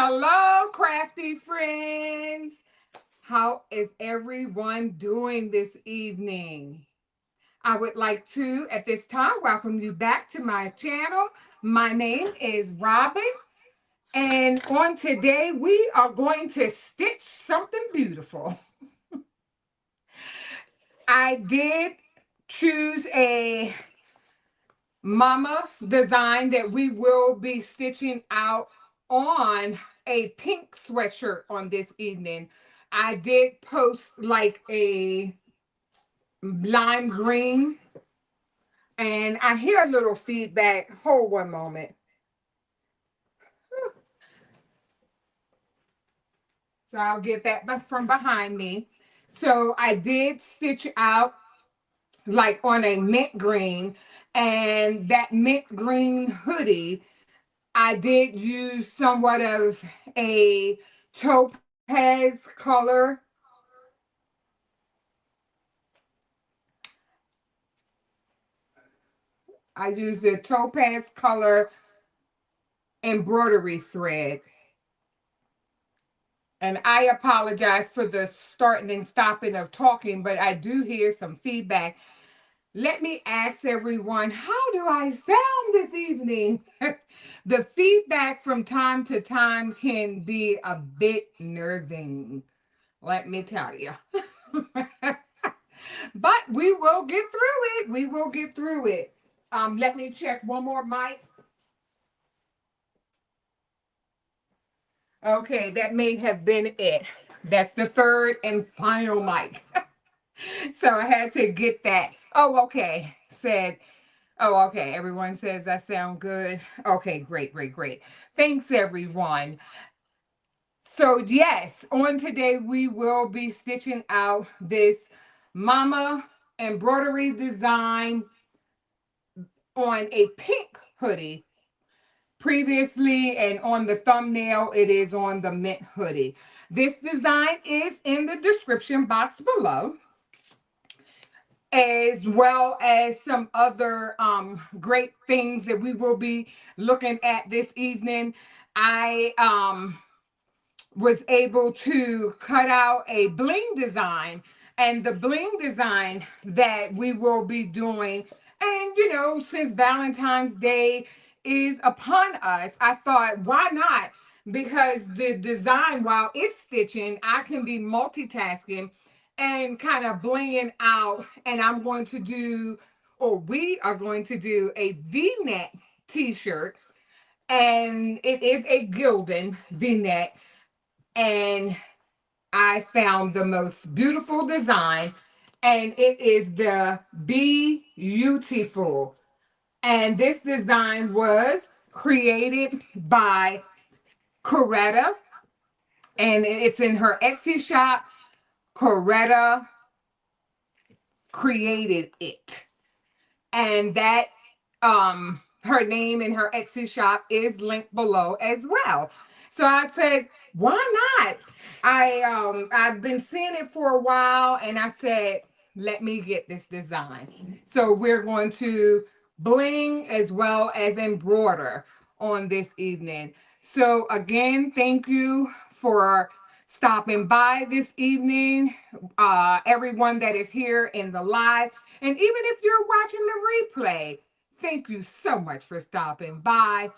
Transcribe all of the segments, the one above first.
Hello, crafty friends. How is everyone doing this evening? I would like to, at this time, welcome you back to my channel. My name is Robin, and on today, we are going to stitch something beautiful. I did choose a mama design that we will be stitching out on a pink sweatshirt on this evening. I did post like a lime green, and I hear a little feedback. Hold one moment. So I'll get that from behind me. So I did stitch out like on a mint green, and that mint green hoodie I did use somewhat of a topaz color. I used the topaz color embroidery thread. And I apologize for the starting and stopping of talking, but I do hear some feedback. Let me ask everyone, how do I sound this evening? The feedback from time to time can be a bit nerving, let me tell you. But we will get through it. We will get through it. Let me check one more mic. Okay, that may have been it. That's the third and final mic. So I had to get that. Oh, okay. Oh, okay. Everyone says I sound good. Okay, great, great, great. Thanks, everyone. So, yes, on today we will be stitching out this mama embroidery design on a pink hoodie previously, and on the thumbnail it is on the mint hoodie. This design is in the description box below, as well as some other great things that we will be looking at this evening. I was able to cut out a bling design, and the bling design that we will be doing, and since Valentine's Day is upon us, I thought, why not? Because the design, while it's stitching, I can be multitasking and kind of blinging out. And I'm going to do, or we are going to do, a V-neck t-shirt, and it is a gilded V-neck. And I found the most beautiful design, and it is the Be Beautiful. And this design was created by Coretta, and it's in her Etsy shop. Coretta created it. And that her name in her Etsy shop is linked below as well. So I said, why not? I've been seeing it for a while, and I said, let me get this design. So we're going to bling as well as embroider on this evening. So again, thank you for stopping by this evening, everyone that is here in the live, and even if you're watching the replay, thank you so much for stopping by.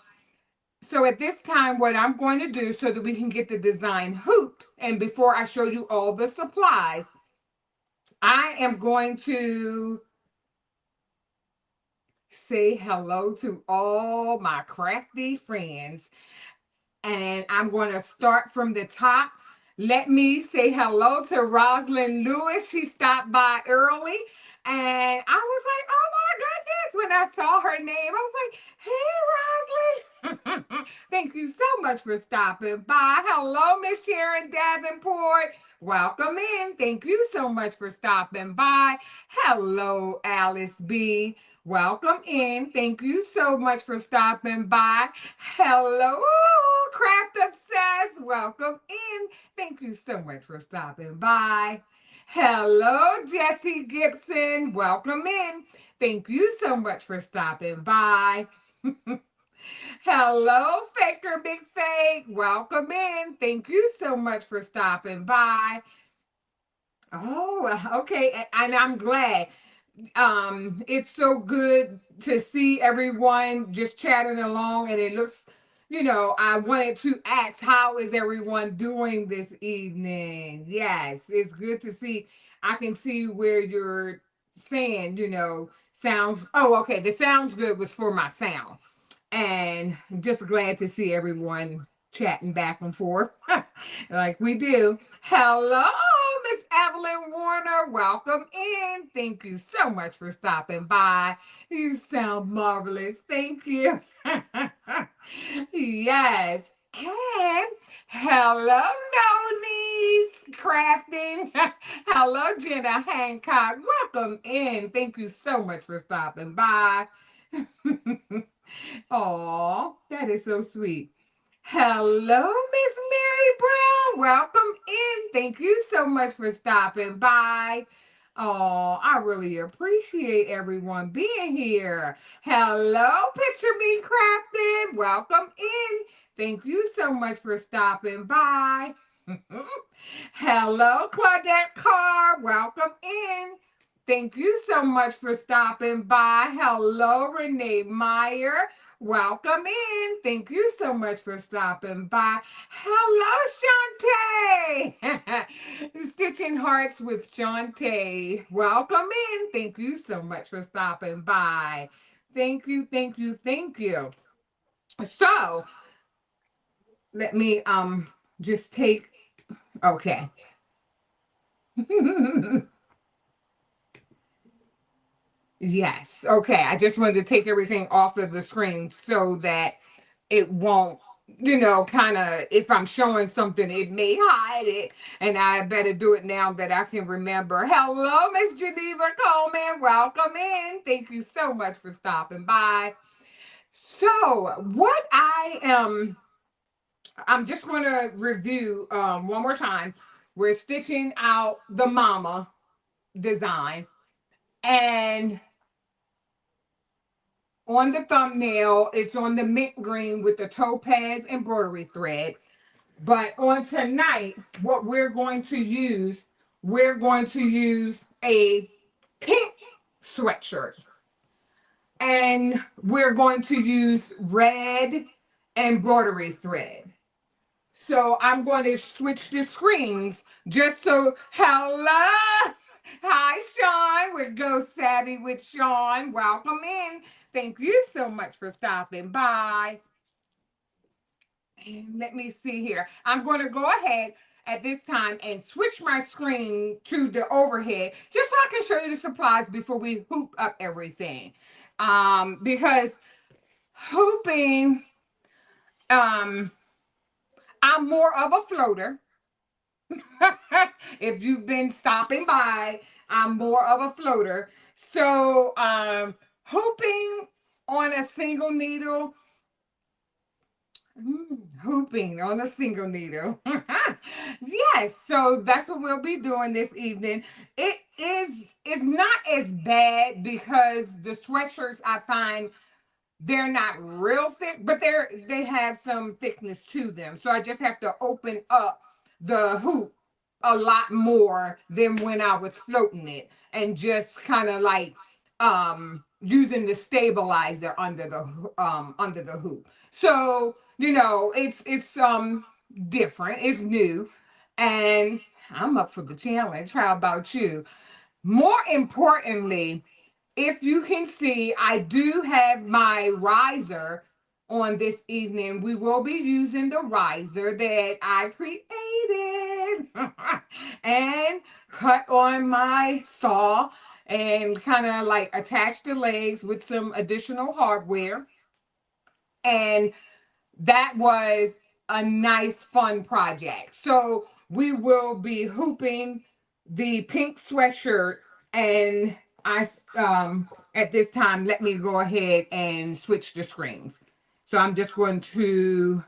So at this time, what I'm going to do so that we can get the design hooped, and before I show you all the supplies, I am going to say hello to all my crafty friends. And I'm going to start from the top. Let me say hello to Rosalind Lewis. She stopped by early, and I was like, oh my goodness, when I saw her name, I was like, hey, Rosalind. Thank you so much for stopping by. Hello, Miss Sharon Davenport. Welcome in. Thank you so much for stopping by. Hello, Alice B. Welcome in. Thank you so much for stopping by. Hello, Craft Obsessed. Welcome in. Thank you so much for stopping by. Hello, Jessie Gibson. Welcome in. Thank you so much for stopping by. Hello, Faker Big Fake. Welcome in. Thank you so much for stopping by. Oh, okay. And I'm glad. It's so good to see everyone just chatting along, and it looks, I wanted to ask, how is everyone doing this evening? Yes, it's good to see. I can see where you're saying, sounds. Oh, okay. The sounds good was for my sound, and just glad to see everyone chatting back and forth like we do. Hello, Miss Evelyn Warner. Welcome in. Thank you so much for stopping by. You sound marvelous. Thank you. Yes. And hello, Nonies Crafting. Hello, Jenna Hancock. Welcome in. Thank you so much for stopping by. Oh, that is so sweet. Hello, Miss Mary Brown. Welcome in. Thank you so much for stopping by. Oh, I really appreciate everyone being here. Hello, Picture Me Crafting. Welcome in. Thank you so much for stopping by. Hello, Claudette Carr. Welcome in. Thank you so much for stopping by. Hello, Renee Meyer. Welcome in. Thank you so much for stopping by. Hello, Shantae. Stitching Hearts with Shantae. Welcome in. Thank you so much for stopping by. Thank you, thank you, thank you. So let me just take, okay. Yes. Okay. I just wanted to take everything off of the screen so that it won't, kind of, if I'm showing something, it may hide it. And I better do it now that I can remember. Hello, Miss Geneva Coleman. Welcome in. Thank you so much for stopping by. So, what I'm just going to review one more time. We're stitching out the mama design. And on the thumbnail, it's on the mint green with the topaz embroidery thread. But on tonight, what we're going to use a pink sweatshirt. And we're going to use red embroidery thread. So I'm going to switch the screens just so, hello. Hi, Sean, with Go Savvy with Sean. Welcome in. Thank you so much for stopping by. And let me see here. I'm going to go ahead at this time and switch my screen to the overhead just so I can show you the supplies before we hoop up everything. Because hooping, I'm more of a floater. If you've been stopping by, I'm more of a floater. So hooping on a single needle, hooping on a single needle. Yes, so that's what we'll be doing this evening. It's not as bad because the sweatshirts I find they're not real thick, but they have some thickness to them. So I just have to open up the hoop a lot more than when I was floating it and just kind of like using the stabilizer under the hoop. So, it's different, it's new, and I'm up for the challenge. How about you? More importantly, if you can see, I do have my riser on this evening. We will be using the riser that I created and cut on my saw and kind of like attach the legs with some additional hardware. And that was a nice, fun project. So we will be hooping the pink sweatshirt, and I at this time, let me go ahead and switch the screens. So I'm just going to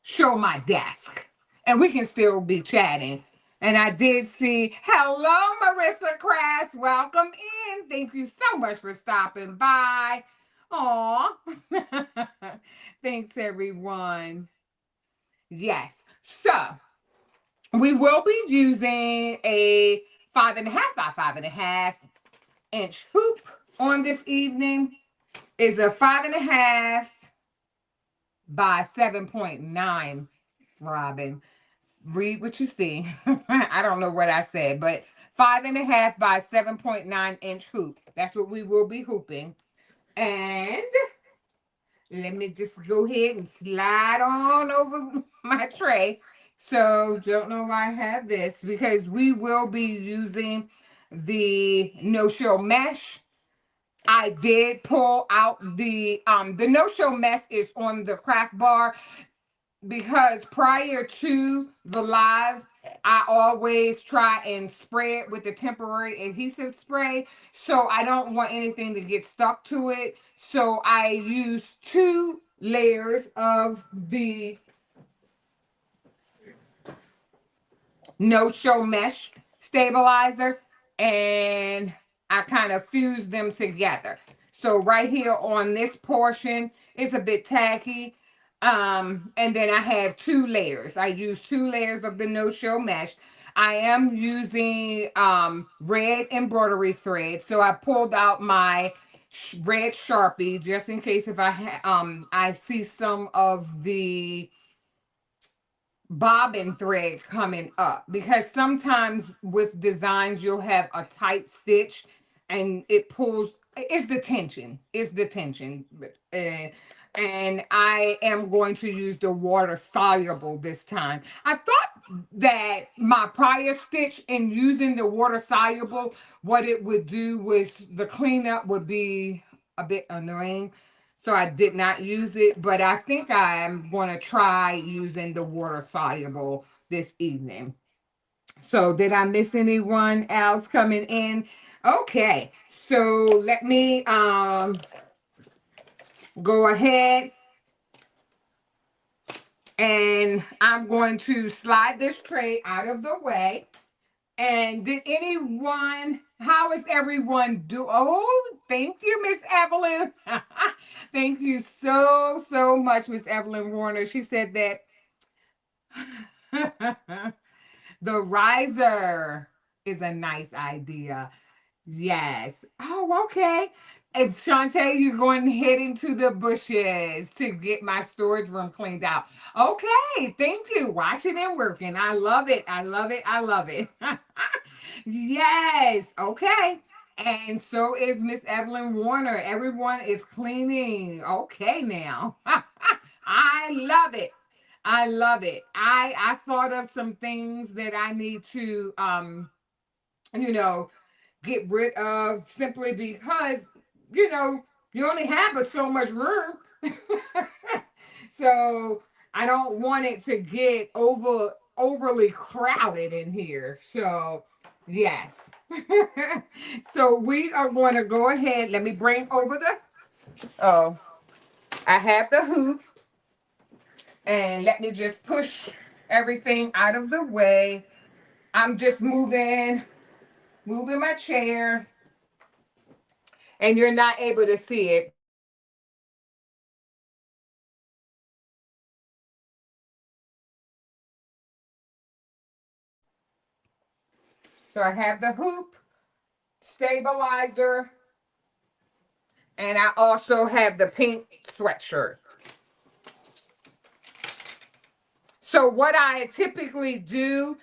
show my desk, and we can still be chatting. And I did see, hello, Marissa Crass. Welcome in. Thank you so much for stopping by. Aw. Thanks, everyone. Yes. So we will be using a 5.5 by 5.5 inch hoop on this evening. Is a 5.5 by 7.9. Robin, read what you see. I don't know what I said, but 5.5 by 7.9 inch hoop. That's what we will be hooping. And let me just go ahead and slide on over my tray. So don't know why I have this, because we will be using the no-show mesh. I did pull out the no-show mesh is on the craft bar, because prior to the live, I always try and spray it with the temporary adhesive spray. So I don't want anything to get stuck to it. So I use 2 layers of the no-show mesh stabilizer, and I kind of fuse them together. So right here on this portion is a bit tacky. And then I have 2 layers. I use 2 layers of the no-show mesh. I am using red embroidery thread. So I pulled out my red Sharpie just in case if I see some of the bobbin thread coming up, because sometimes with designs you'll have a tight stitch and it pulls. It's the tension. And I am going to use the water soluble this time. I thought that my prior stitch in using the water soluble, what it would do was the cleanup would be a bit annoying, so I did not use it, but I think I'm going to try using the water soluble this evening. So did I miss anyone else coming in? Okay, so let me go ahead, and I'm going to slide this tray out of the way. And did anyone, how is everyone do? Oh, thank you, Miss Evelyn. Thank you so much, Miss Evelyn Warner. She said that the riser is a nice idea. Yes. Oh, okay. And Shantae, you're going head into the bushes to get my storage room cleaned out. Okay, thank you. Watching and working. I love it. I love it. I love it. Yes. Okay. And so is Miss Evelyn Warner. Everyone is cleaning. Okay, now. I love it. I love it. I thought of some things that I need to you know get rid of, simply because you know you only have but so much room. So I don't want it to get overly crowded in here. So yes. So we are going to go ahead. Let me bring over the, oh, I have the hoop, and let me just push everything out of the way. I'm just moving my chair, and you're not able to see it. So I have the hoop, stabilizer, and I also have the pink sweatshirt. So what I typically do,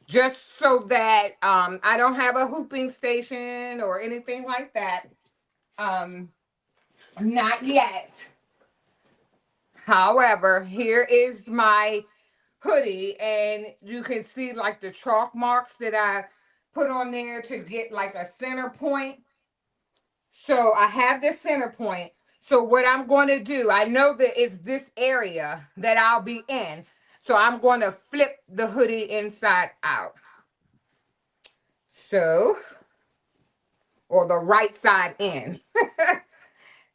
just so that I don't have a hooping station or anything like that, um, not yet. However, here is my hoodie, and you can see like the chalk marks that I put on there to get like a center point. So I have this center point. So what I'm going to do, I know that it's this area that I'll be in. So I'm going to flip the hoodie inside out. So, or the right side in.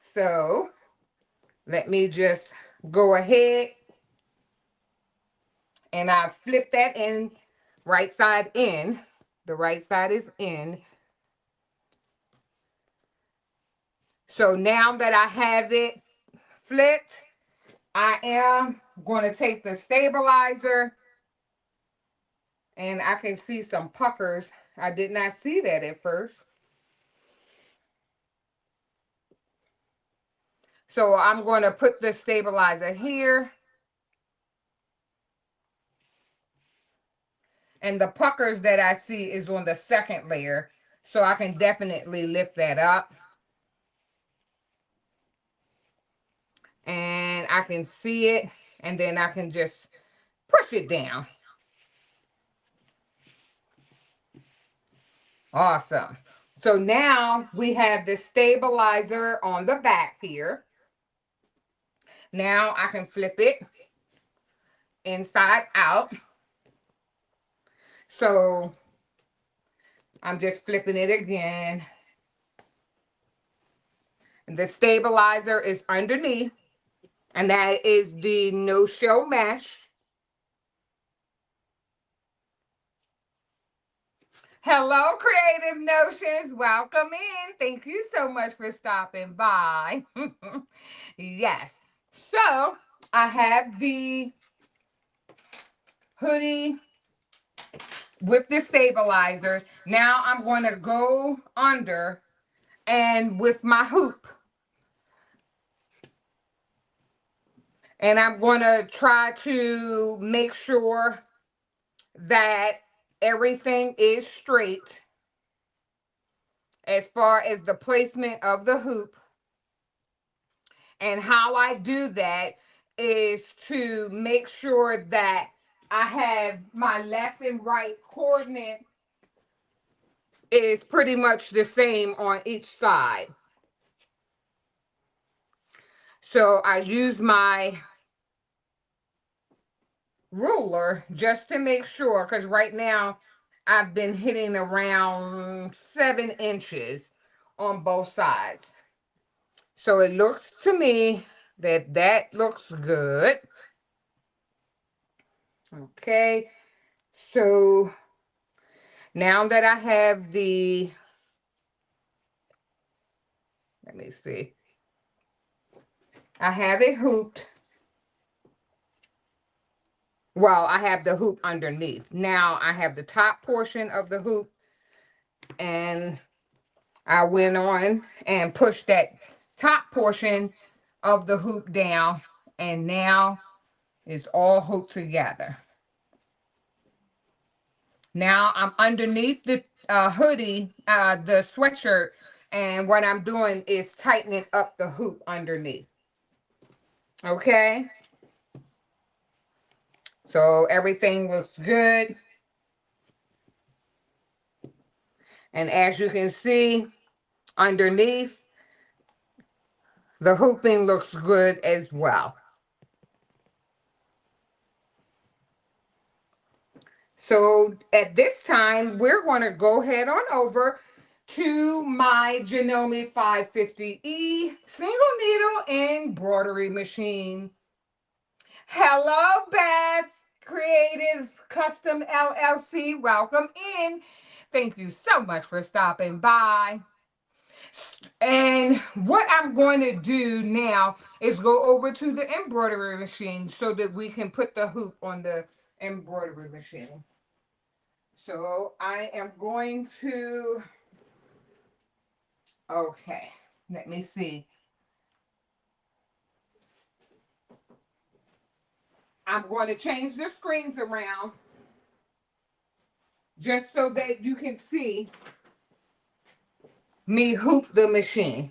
So let me just go ahead, and I flip that in, right side in. The right side is in. So now that I have it flipped, I am going to take the stabilizer, and I can see some puckers. I did not see that at first. So I'm going to put the stabilizer here. And the puckers that I see is on the second layer. So I can definitely lift that up. And I can see it. And then I can just push it down. Awesome. So now we have the stabilizer on the back here. Now I can flip it inside out. So I'm just flipping it again. The stabilizer is underneath, and that is the no-show mesh. Hello, Creative Notions. Welcome in. Thank you so much for stopping by. Yes. So I have the hoodie with the stabilizer. Now I'm going to go under and with my hoop. And I'm going to try to make sure that everything is straight as far as the placement of the hoop. And how I do that is to make sure that I have my left and right coordinate is pretty much the same on each side. So I use my ruler just to make sure, because right now I've been hitting around 7 inches on both sides. So it looks to me that that looks good. Okay, so now that I have the, let me see, I have it hooped. Well, I have the hoop underneath. Now I have the top portion of the hoop, and I went on and pushed that top portion of the hoop down, and now it's all hooked together. Now I'm underneath the hoodie, the sweatshirt, and what I'm doing is tightening up the hoop underneath. Okay? So everything looks good. And as you can see, underneath, the hooping looks good as well. So at this time, we're going to go ahead on over to my Janome 550E single needle embroidery machine. Hello, Beth, Creative Custom LLC. Welcome in. Thank you so much for stopping by. And what I'm going to do now is go over to the embroidery machine so that we can put the hoop on the embroidery machine. So I am going to, okay, let me see. I'm going to change the screens around just so that you can see me hoop the machine.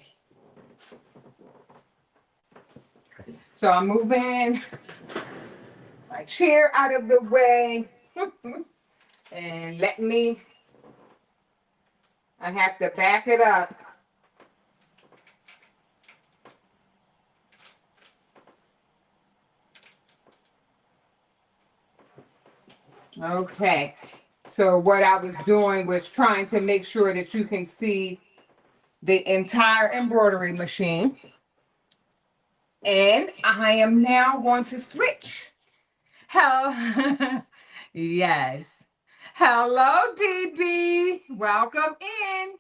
So I'm moving my chair out of the way. And I have to back it up. Okay, so what I was doing was trying to make sure that you can see the entire embroidery machine. And I am now going to switch. Yes. Hello, DB. Welcome in.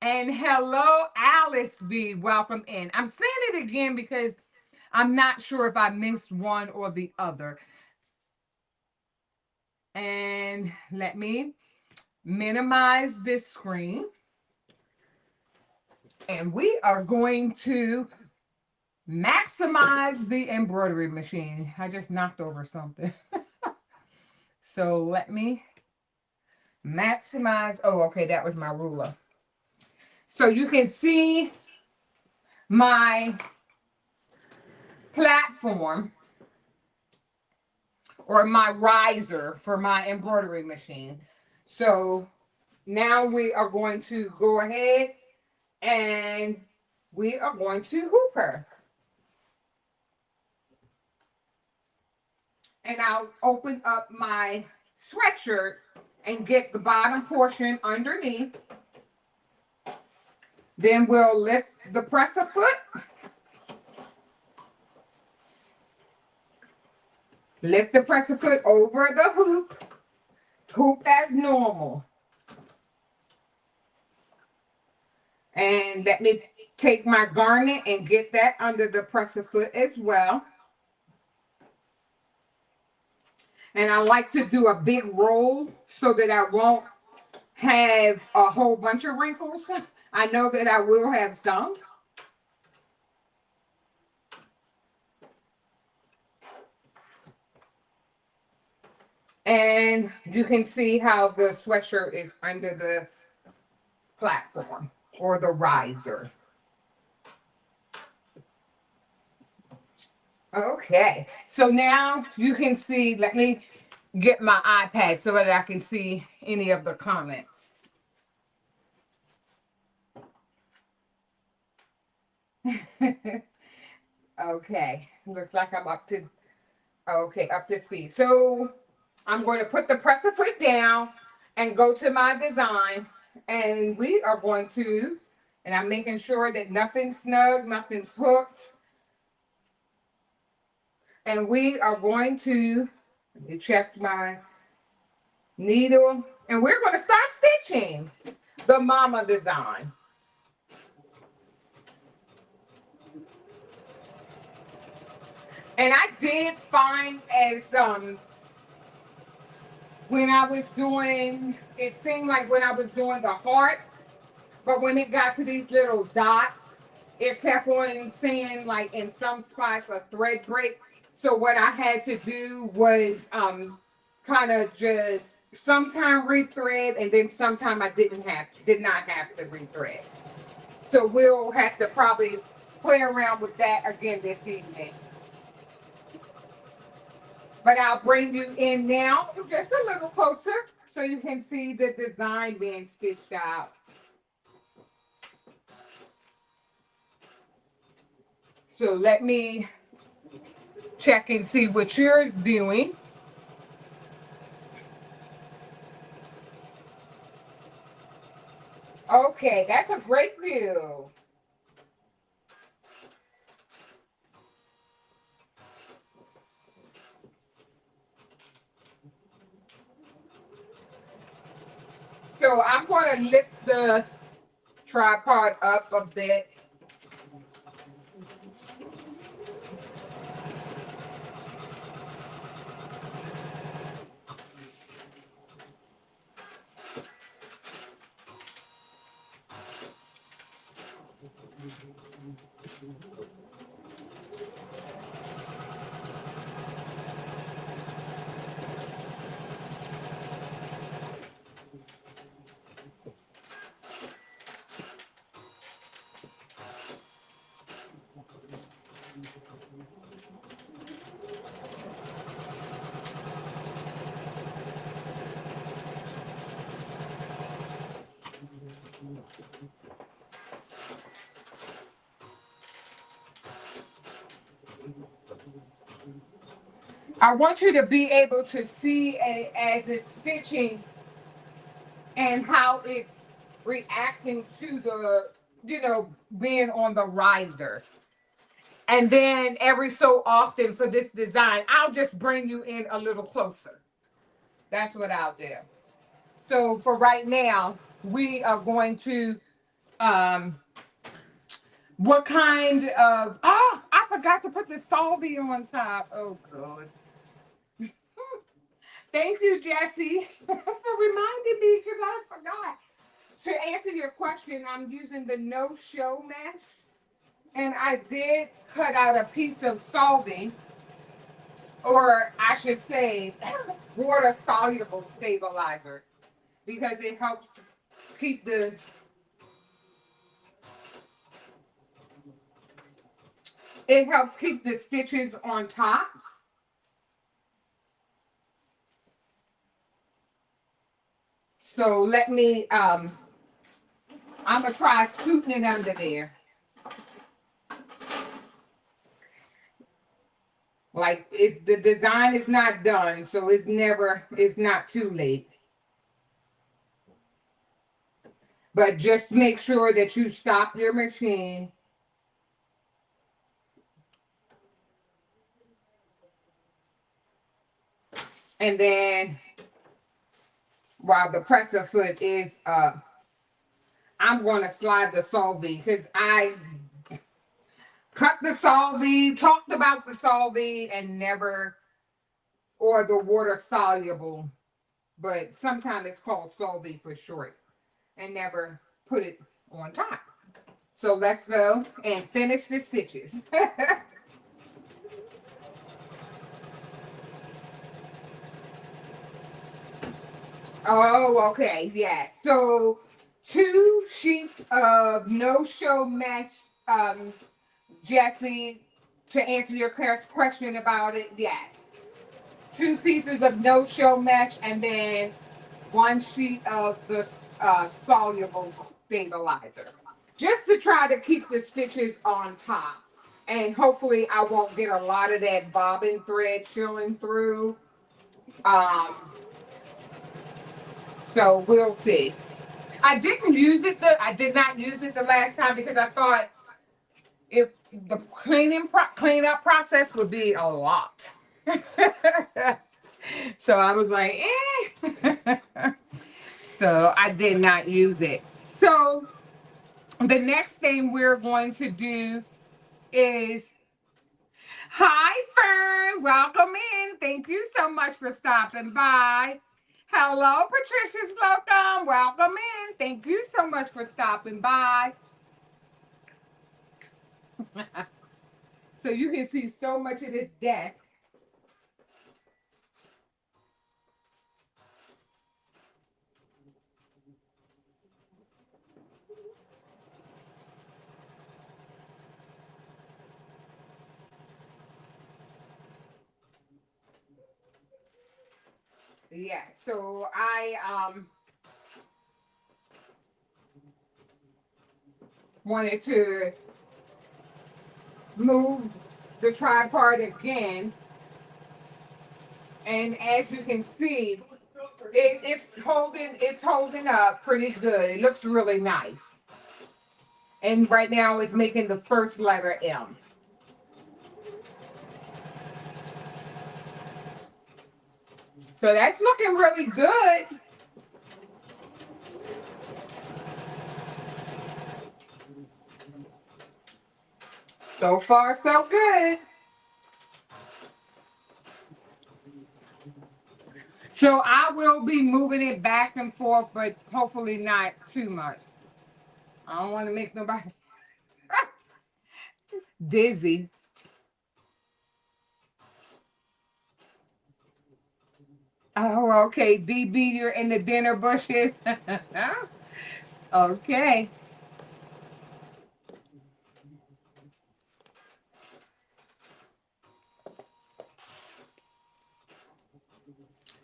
And hello, Alice B. Welcome in. I'm saying it again because I'm not sure if I missed one or the other. And let me minimize this screen. And we are going to maximize the embroidery machine. I just knocked over something. So let me maximize. Oh, okay, that was my ruler. So you can see my platform or my riser for my embroidery machine. So now we are going to go ahead and we are going to hoop her. And I'll open up my sweatshirt and get the bottom portion underneath. Then we'll lift the presser foot. Lift the presser foot over the hoop. Hoop as normal. And let me take my garnet and get that under the presser foot as well. And I like to do a big roll so that I won't have a whole bunch of wrinkles. I know that I will have some. And you can see how the sweatshirt is under the platform or the riser. Okay, so now you can see, let me get my iPad so that I can see any of the comments. Okay, looks like I'm up to, okay, up to speed. So I'm going to put the presser foot down and go to my design, and we are going to, and I'm making sure that nothing's snug, nothing's hooked. And we are going to, let me check my needle, and we're going to start stitching the mama design. And I did find as when I was doing, it seemed like when I was doing the hearts, but when it got to these little dots, it kept on saying like in some spots a thread break. So what I had to do was kind of just sometime rethread, and then sometime I did not have to rethread. So we'll have to probably play around with that again this evening. But I'll bring you in now just a little closer so you can see the design being stitched out. So let me check and see what you're doing. Okay, that's a great view. So I'm going to lift the tripod up a bit. I want you to be able to see as it's stitching and how it's reacting to the, being on the riser. And then every so often for this design, I'll just bring you in a little closer. That's what I'll do. So for right now, we are going to Um, what kind of, oh, I forgot to put the salvia on top. Oh, God. Thank you, Jessie, for reminding me because I forgot. To answer your question, I'm using the no-show mesh. And I did cut out a piece of solving, or I should say, water-soluble stabilizer, because keep the it helps keep the stitches on top. So let me I'm gonna try scooting it under there. Like the design is not done, so it's not too late. But just make sure that you stop your machine. And then while the presser foot is up, I'm going to slide the solving because I cut the solving, talked about the solving, and never, or the water soluble, but sometimes it's called solving for short, and never put it on top. So let's go and finish the stitches. Oh, okay, yes. So 2 sheets of no-show mesh, Jesse, to answer your question about it, yes. 2 pieces of no-show mesh and then 1 sheet of the soluble stabilizer. Just to try to keep the stitches on top. And hopefully I won't get a lot of that bobbin thread showing through. Um, so we'll see. I did not use it the last time because I thought if the cleanup process would be a lot. So I was like, eh. So I did not use it. So the next thing we're going to do is, hi Fern, welcome in. Thank you so much for stopping by. Hello, Patricia Slocum, welcome in. Thank you so much for stopping by. So you can see so much of this desk. Yeah, so I wanted to move the tripod again, and as you can see, it's holding up pretty good. It looks really nice. And right now it's making the first letter M. So that's looking really good. So far, so good. So I will be moving it back and forth, but hopefully not too much. I don't want to make nobody dizzy. Oh, okay. DB, you're in the dinner bushes. Okay.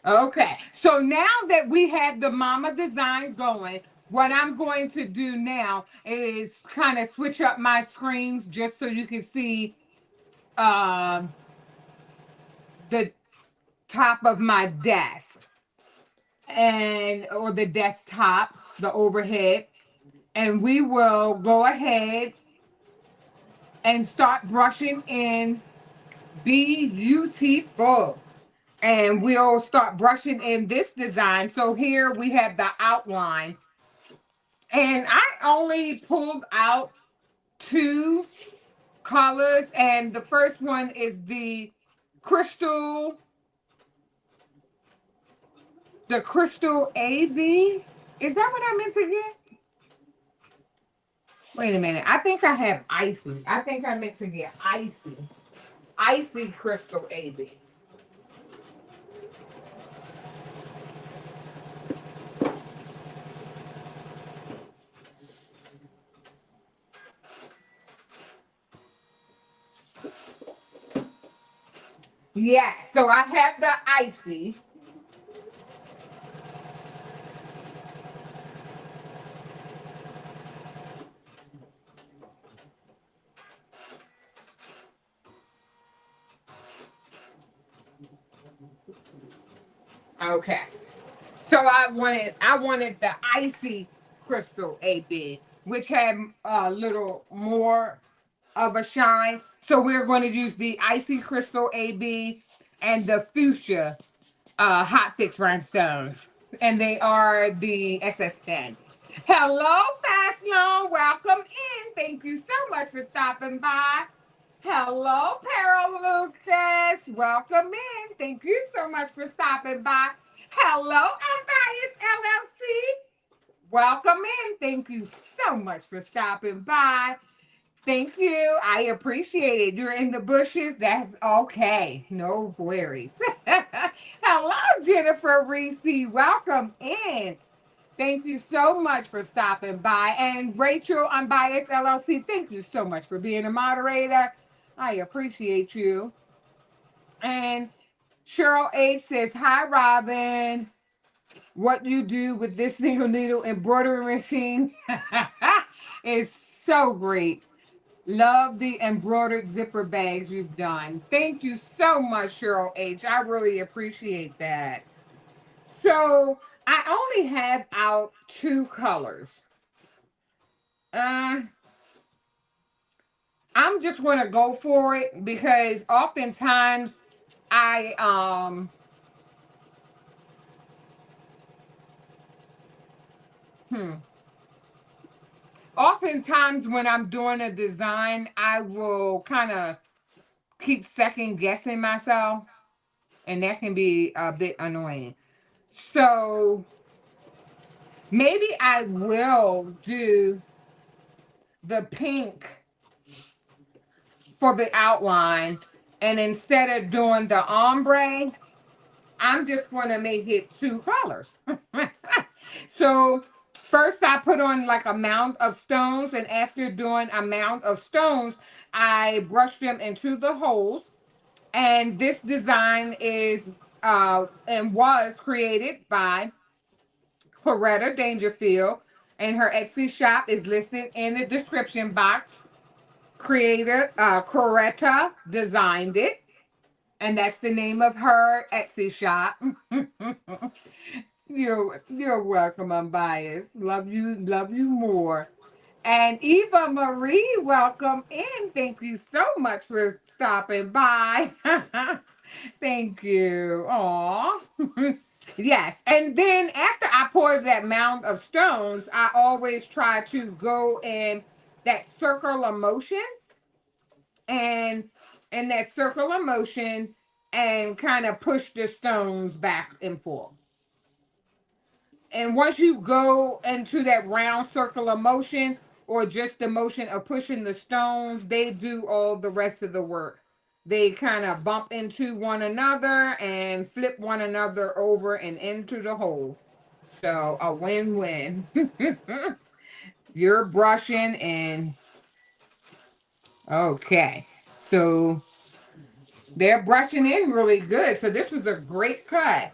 Okay. So now that we have the mama design going, what I'm going to do now is kind of switch up my screens just so you can see um, the top of my desk and or the desktop, the overhead, and we will go ahead and start brushing in beautiful. And we'll start brushing in this design. So here we have the outline, And I only pulled out two colors, and the first one is crystal, the crystal AB. Is that what I meant to get? Wait a minute. I think I have icy. I think I meant to get icy. Icy crystal AB. Yes, so I have the icy. Okay. So I wanted the icy crystal AB, which had a little more of a shine. So we're going to use the icy crystal AB and the fuchsia hot fix rhinestones, and they are the SS10. Hello, Fast welcome in. Thank you so much for stopping by. Hello, Pearl Lucas. Welcome in. Thank you so much for stopping by. Hello, Unbiased LLC. Welcome in. Thank you so much for stopping by. Thank you. I appreciate it. You're in the bushes. That's okay. No worries. Hello, Jennifer Reese. Welcome in. Thank you so much for stopping by. And Rachel Unbiased LLC, thank you so much for being a moderator. I appreciate you. And Cheryl H says, hi, Robin. What you do with this single needle embroidery machine is so great. Love the embroidered zipper bags you've done. Thank you so much, Cheryl H. I really appreciate that. So I only have out two colors. Uh, I'm just going to go for it because oftentimes I oftentimes when I'm doing a design, I will kind of keep second guessing myself, and that can be a bit annoying. So maybe I will do the pink for the outline, and instead of doing the ombre, I'm just going to make it two colors. So first I put on like a mound of stones, and after doing a mound of stones, I brush them into the holes. And this design is and was created by Coretta Dangerfield, and her Etsy shop is listed in the description box. Creator Coretta designed it, and that's the name of her Etsy shop. You're welcome, Unbiased. Love you more. And Eva Marie, welcome in. Thank you so much for stopping by. Thank you. Aw. Yes. And then after I pour that mound of stones, I always try to go in that circle of motion, and in that circle of motion, and kind of push the stones back and forth. And once you go into that round circle of motion, or just the motion of pushing the stones, they do all the rest of the work. They kind of bump into one another and flip one another over and into the hole. So a win-win. You're brushing and okay. So they're brushing in really good. So this was a great cut.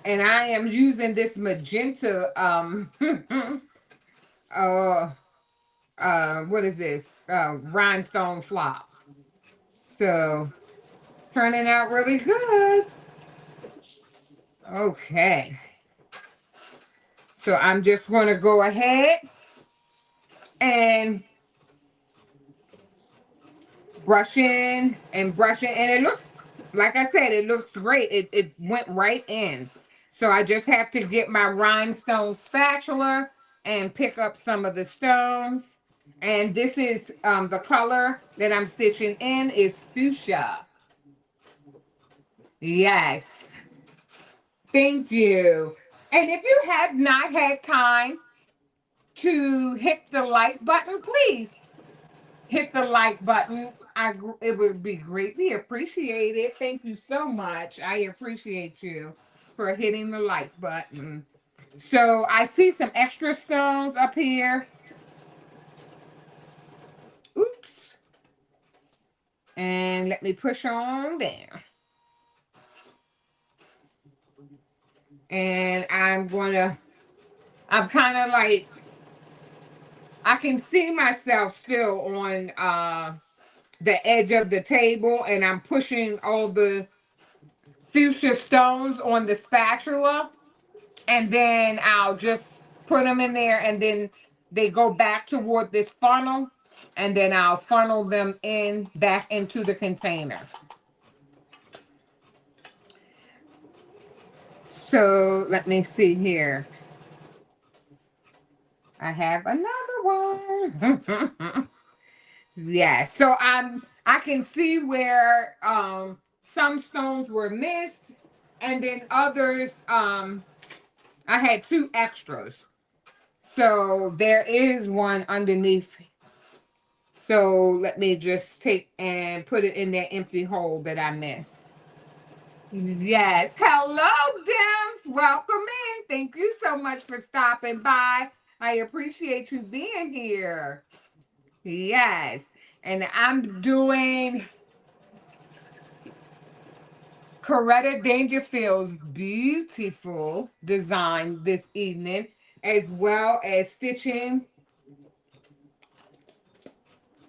And I am using this magenta what is this? Rhinestone flop. So turning out really good. Okay. So I'm just going to go ahead and brushing, and it looks, like I said, it looks great. It went right in. So I just have to get my rhinestone spatula and pick up some of the stones. And this is the color that I'm stitching in is fuchsia. Yes. Thank you. And if you have not had time to hit the like button, please hit the like button. It would be greatly appreciated. Thank you so much. I appreciate you for hitting the like button. So I see some extra stones up here. Oops. And let me push on down. And I'm kind of like, I can see myself still on the edge of the table, and I'm pushing all the fuchsia stones on the spatula, and then I'll just put them in there, and then they go back toward this funnel, and then I'll funnel them in back into the container. So let me see here. I have another one. Yeah, so I can see where some stones were missed, and then others I had two extras. So there is one underneath. So let me just take and put it in that empty hole that I missed. Yes. Hello, Dems. Welcome in. Thank you so much for stopping by. I appreciate you being here. Yes. And I'm doing Coretta Dangerfield's beautiful design this evening, as well as stitching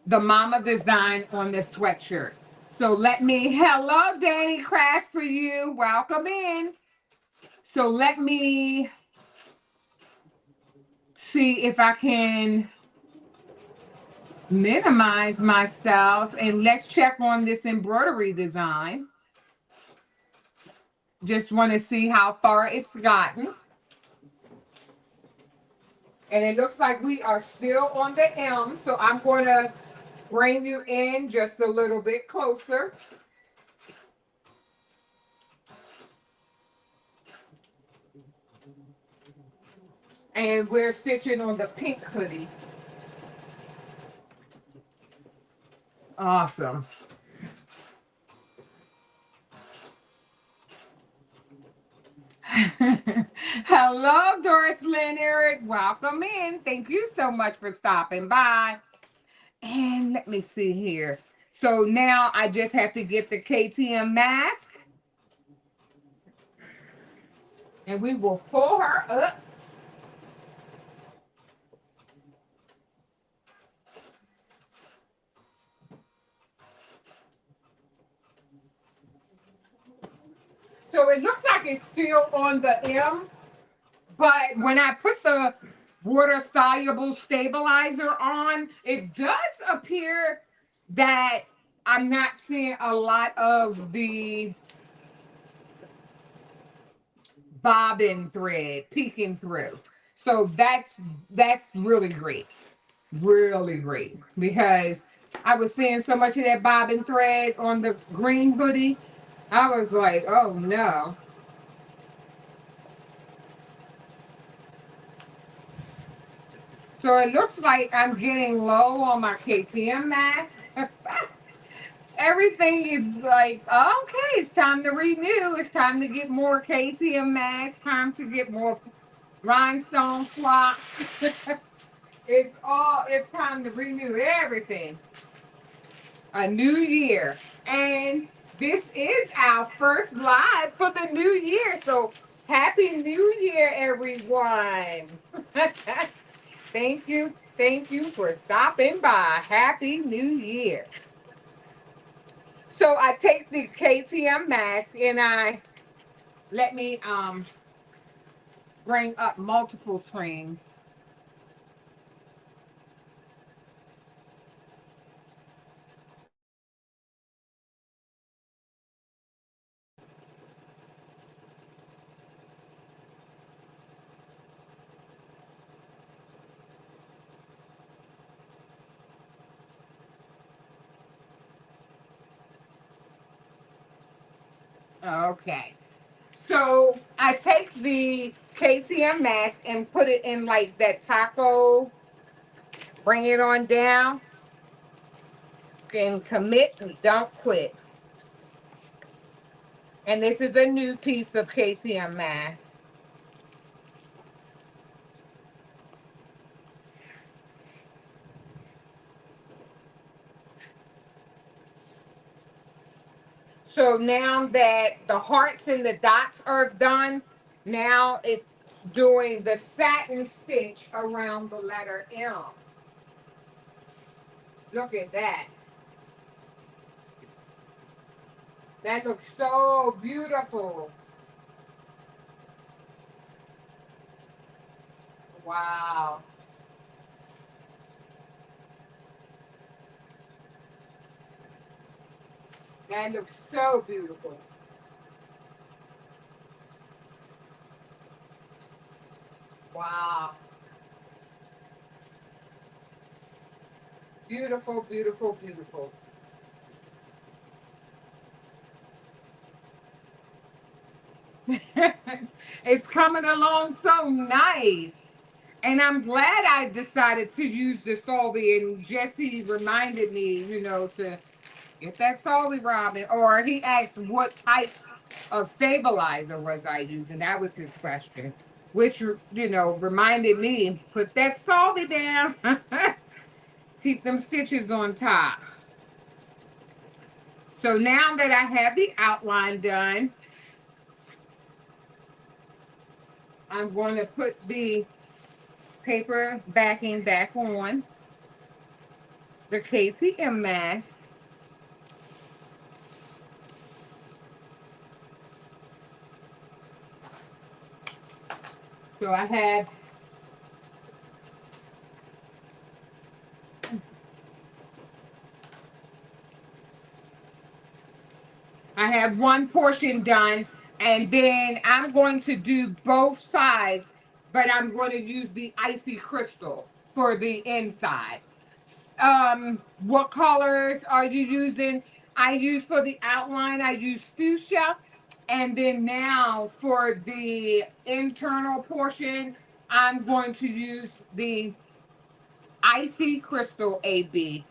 the mama design on the sweatshirt. So hello, Danny Crash for you. Welcome in. So let me see if I can minimize myself, and let's check on this embroidery design. Just want to see how far it's gotten. And it looks like we are still on the M, so I'm going to bring you in just a little bit closer. And we're stitching on the pink hoodie. Awesome. Hello, Doris Leonard. Welcome in. Thank you so much for stopping by. And let me see here. So now I just have to get the KTM mask. And we will pull her up. So it looks like it's still on the M, but when I put the water soluble stabilizer on, it does appear that I'm not seeing a lot of the bobbin thread peeking through. So that's really great. Really great. Because I was seeing so much of that bobbin thread on the green hoodie. I was like, oh no. So it looks like I'm getting low on my KTM mask. Everything is like, okay, it's time to renew. It's time to get more KTM masks. Time to get more rhinestone flocks. It's time to renew everything. A new year. And this is our first live for the new year. So happy new year, everyone. Thank you. Thank you for stopping by. Happy New Year. So I take the KTM mask and let me bring up multiple screens. Okay. So I take the KTM mask and put it in like that taco, bring it on down, and commit and don't quit. And this is a new piece of KTM mask. So now that the hearts and the dots are done, now it's doing the satin stitch around the letter M. Look at that. That looks so beautiful. Wow. That looks so beautiful. Wow. Beautiful, beautiful, beautiful. It's coming along so nice. And I'm glad I decided to use the solvay. And Jesse reminded me, to get that solvay, Robin. Or he asked what type of stabilizer was I using. That was his question. Which, reminded me, put that solvay down. Keep them stitches on top. So now that I have the outline done, I'm going to put the paper backing back on the KTM mask. So I have one portion done, and then I'm going to do both sides, but I'm going to use the icy crystal for the inside. What colors are you using? I use for the outline, I use fuchsia. And then now for the internal portion, I'm going to use the icy crystal AB.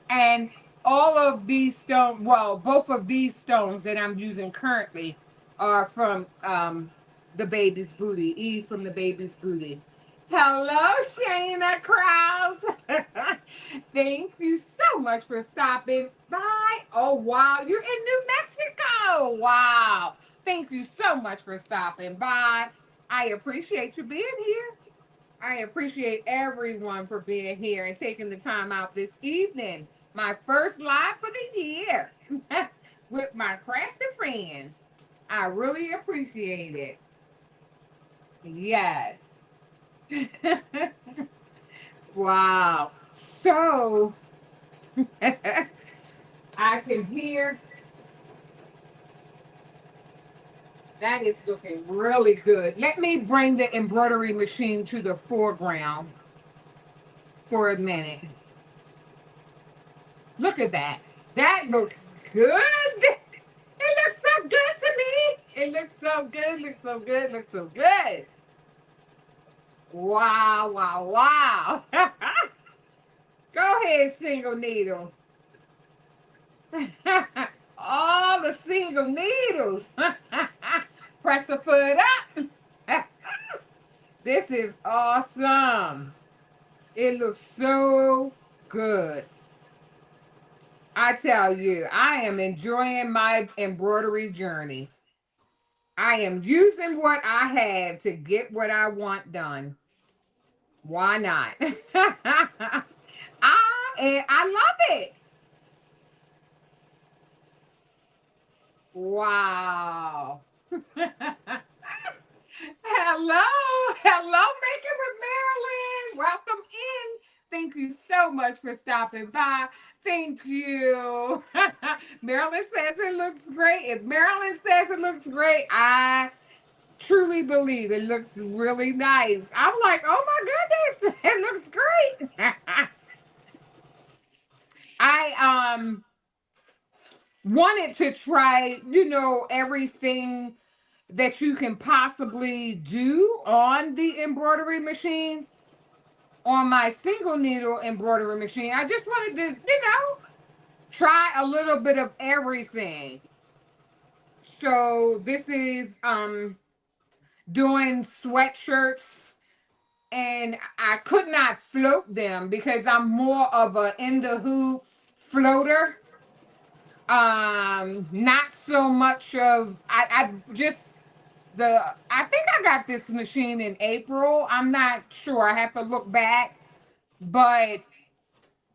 And all of these stones, well, both of these stones that I'm using currently are from the baby's booty, Eve from the baby's booty. Hello, Shayna Krause. Thank you so much for stopping by. Oh, wow. You're in New Mexico. Wow. Thank you so much for stopping by. I appreciate you being here. I appreciate everyone for being here and taking the time out this evening. My first live for the year with my crafty friends. I really appreciate it. Yes. Wow. So I can hear that is looking really good. Let me bring the embroidery machine to the foreground for a minute. Look at that. That looks good. It looks so good to me. It looks so good, looks so good, looks so good. Wow, wow, wow. Go ahead, single needle. All the single needles. Press the foot up. This is awesome. It looks so good. I tell you, I am enjoying my embroidery journey. I am using what I have to get what I want done. Why not? I love it. Wow. Hello, hello, Maker with Marilyn. Welcome in. Thank you so much for stopping by. Thank you. Marilyn says it looks great. If Marilyn says it looks great, I truly believe it looks really nice. I'm like, oh my goodness, it looks great. I wanted to try, everything that you can possibly do on the embroidery machine, on my single needle embroidery machine. I just wanted to, try a little bit of everything. So this is doing sweatshirts, and I could not float them because I'm more of a in the hoop floater. Not so much of I just I think I got this machine in April. I'm not sure. I have to look back, but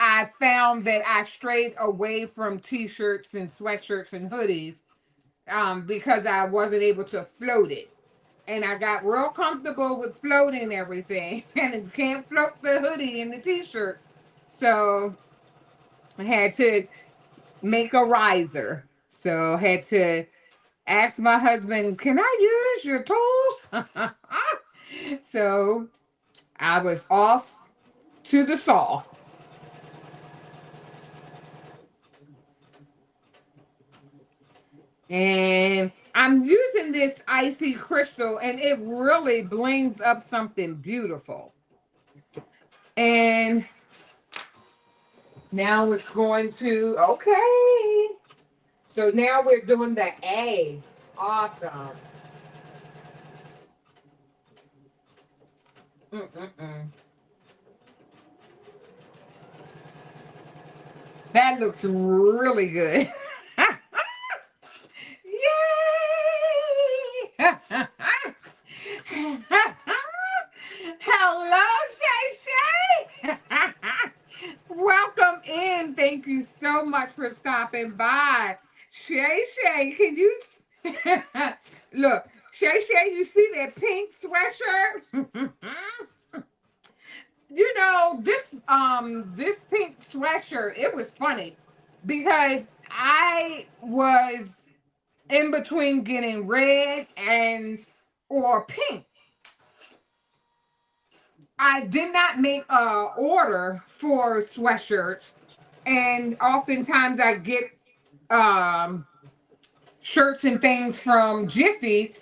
I found that I strayed away from t-shirts and sweatshirts and hoodies because I wasn't able to float it. And I got real comfortable with floating everything and can't float the hoodie and the t-shirt. So I had to make a riser. So I had to ask my husband, can I use your tools? So I was off to the saw. And I'm using this icy crystal, and it really blings up something beautiful. And now it's going to, okay. So now we're doing the A. Awesome. Mm-mm-mm. That looks really good. Yay! Hello, Shay Shay. Welcome in. Thank you so much for stopping by. Shay Shay, can you look? Shay Shay, you see that pink sweatshirt? This pink sweatshirt, it was funny because I was in between getting red and or pink. I did not make a order for sweatshirts, and oftentimes I get um shirts and things from Jiffy,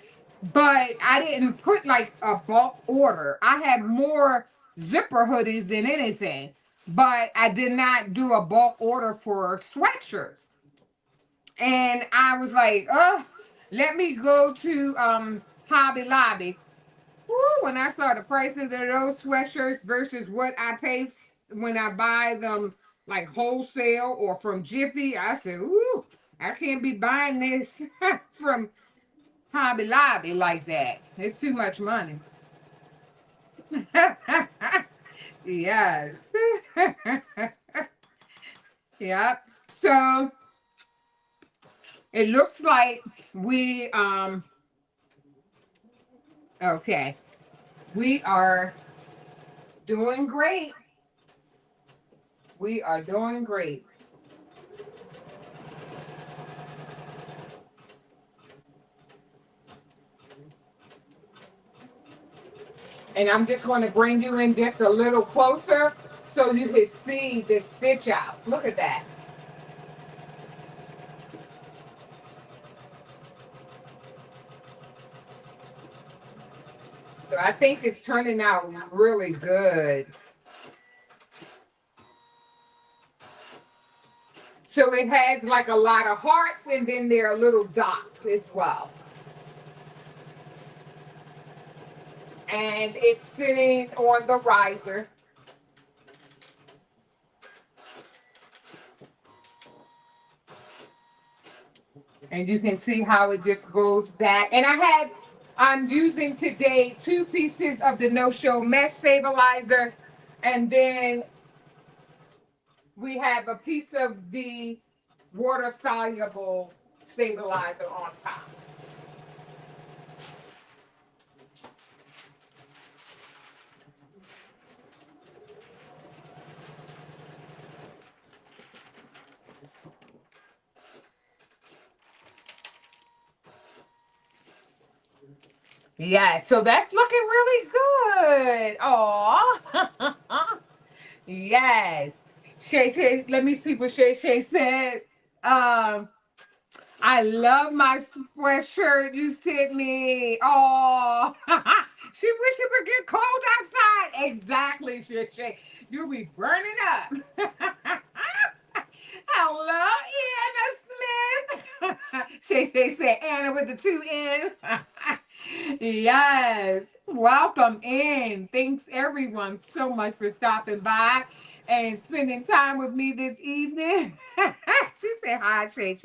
but I didn't put like a bulk order. I had more zipper hoodies than anything, but I did not do a bulk order for sweatshirts. And I was like, oh, let me go to Hobby Lobby. Woo, when I saw the prices of those sweatshirts versus what I pay when I buy them like wholesale or from Jiffy, I said, ooh, I can't be buying this from Hobby Lobby like that. It's too much money. Yes. Yep. So it looks like we okay. We are doing great. We are doing great. And I'm just going to bring you in just a little closer so you can see the stitch out. Look at that. So I think it's turning out really good. So it has like a lot of hearts, and then there are little dots as well. And it's sitting on the riser. And you can see how it just goes back. And I'm using today 2 pieces of the no-show mesh stabilizer. And then we have a piece of the water-soluble stabilizer on top. Yeah, so that's looking really good. Oh, yes. Shay Shay, let me see what Shay Shay said. Um, I love my sweatshirt you sent me. Oh, she wish it would get cold outside. Exactly, Shay. You'll be burning up. Hello, Anna Smith. Shay said Anna with the two N's. Yes. Welcome in. Thanks everyone so much for stopping by and spending time with me this evening. She said hi, Shay.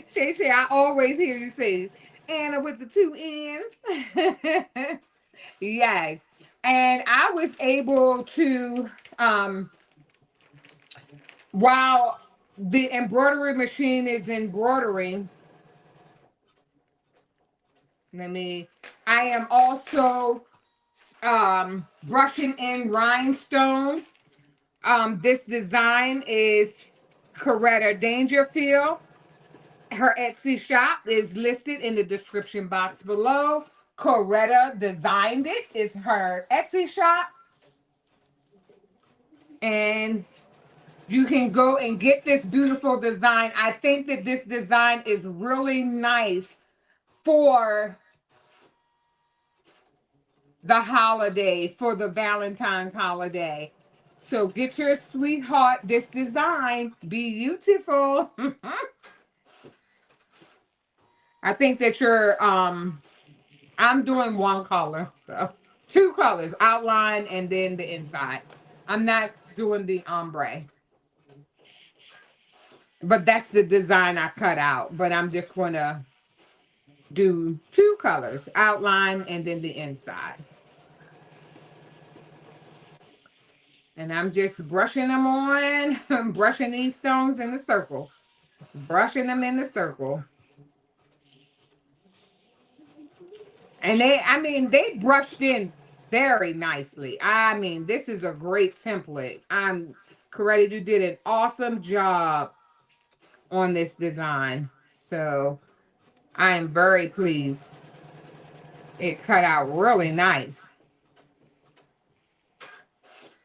Shay, I always hear you say Anna with the two N's. Yes. And I was able to, while the embroidery machine is embroidering, I am also brushing in rhinestones. This design is Coretta Dangerfield. Her Etsy shop is listed in the description box below. Coretta designed it, is her Etsy shop. And you can go and get this beautiful design. I think that this design is really nice for the holiday, for the Valentine's holiday. So get your sweetheart this design. Beautiful. I think that I'm doing one color, so two colors, outline and then the inside. I'm not doing the ombre, but that's the design I cut out. But I'm just going to do two colors, outline and then the inside. And I'm just brushing them on, brushing these stones in the circle, brushing them in the circle. And they brushed in very nicely. I mean, this is a great template. I'm Coretta, you did an awesome job on this design. So I am very pleased. It cut out really nice.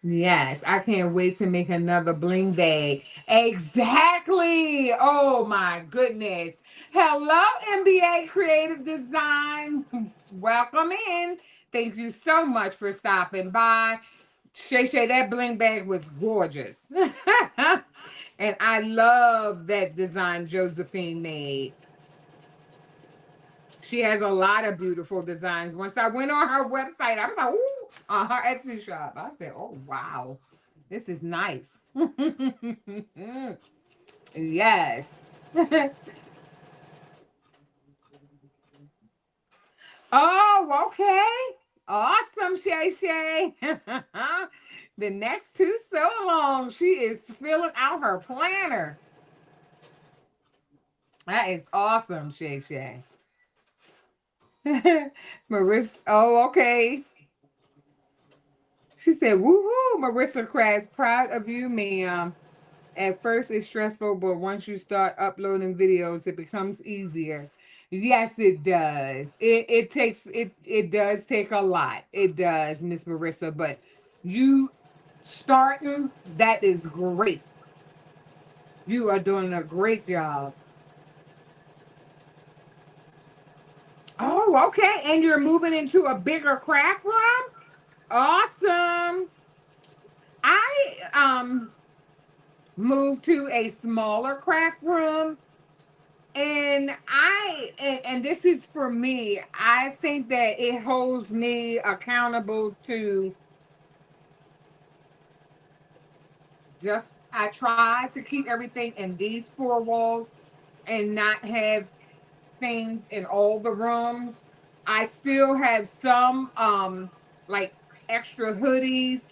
Yes, I can't wait to make another bling bag. Exactly. Oh my goodness. Hello, MBA Creative Design. Welcome in. Thank you so much for stopping by. Shay, that bling bag was gorgeous. And I love that design Josephine made. She has a lot of beautiful designs. Once I went on her website, I was like, ooh, on her Etsy shop. I said, oh, wow, this is nice. Yes. Oh, okay. Awesome, Shay. The next two so long, she is filling out her planner. That is awesome, Shay. Marissa, oh, okay. She said, woohoo, Marissa Krabs, proud of you, ma'am. At first, it's stressful, but once you start uploading videos, it becomes easier. Yes, it does. It does take a lot. It does, Miss Marissa. But you starting, that is great. You are doing a great job. Oh, okay. And you're moving into a bigger craft room? Awesome. I moved to a smaller craft room. And this is for me. I think that it holds me accountable to just I try to keep everything in these four walls and not have things in all the rooms. I still have some like extra hoodies,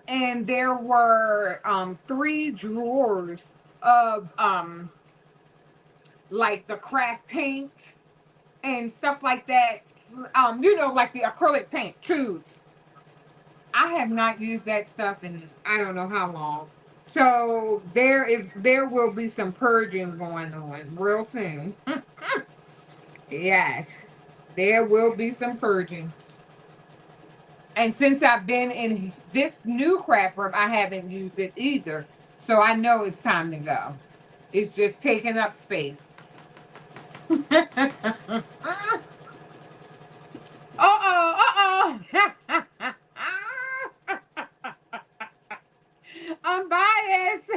and there were three drawers of like the craft paint and stuff like that. Like the acrylic paint tubes. I have not used that stuff in I don't know how long. So there will be some purging going on real soon. Yes, there will be some purging. And since I've been in this new craft room, I haven't used it either. So I know it's time to go. It's just taking up space. Uh-oh, uh-oh. I'm biased.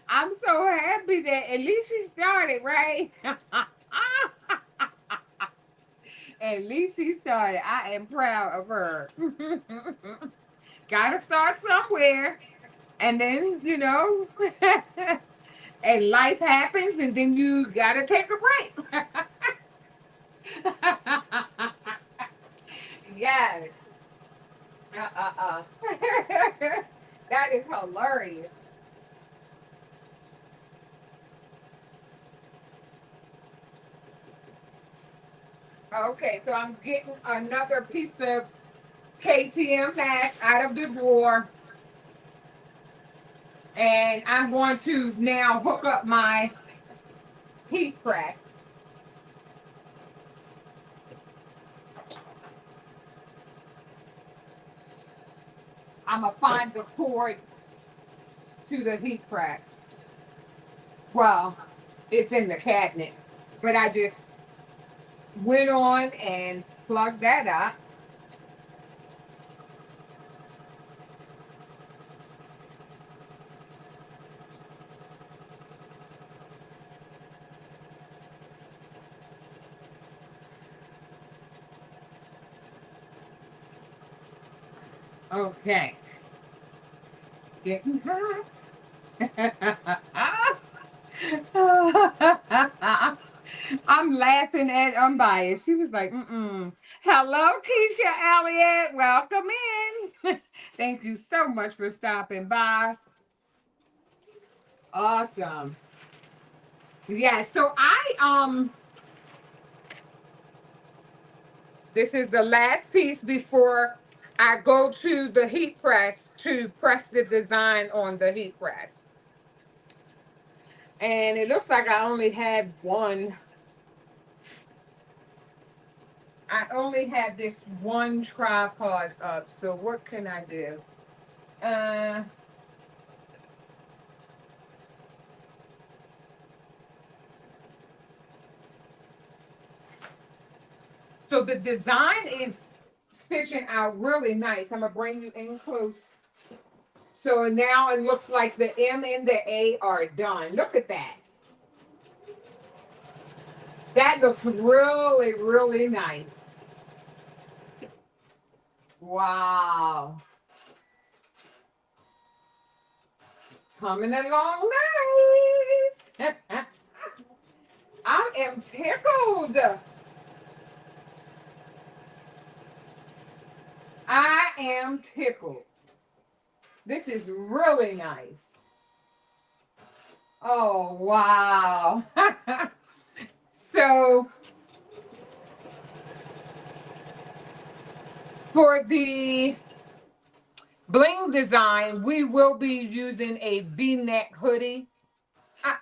I'm so happy that at least she started, right? At least she started. I am proud of her. Gotta start somewhere. And then, and life happens, and then you gotta take a break. Yes. Uh. That is hilarious. Okay, so I'm getting another piece of KTM mask out of the drawer, and I'm going to now hook up my heat press. I'm gonna find the cord to the heat press. Well, it's in the cabinet, but I just went on and plugged that up. Okay, getting hot. I'm laughing at Unbiased. She was like, mm-mm. Hello, Keisha Elliott. Welcome in. Thank you so much for stopping by. Awesome. Yeah, so this is the last piece before I go to the heat press to press the design on the heat press. And it looks like I only have one. I only have this one tripod up, so what can I do? Uh, so the design is stitching out really nice. I'm gonna bring you in close. So now it looks like the M and the A are done. Look at that. That looks really, really nice. Wow. Coming along nice. I am tickled. I am tickled. This is really nice. Oh, wow. So for the bling design, we will be using a V-neck hoodie. Ah,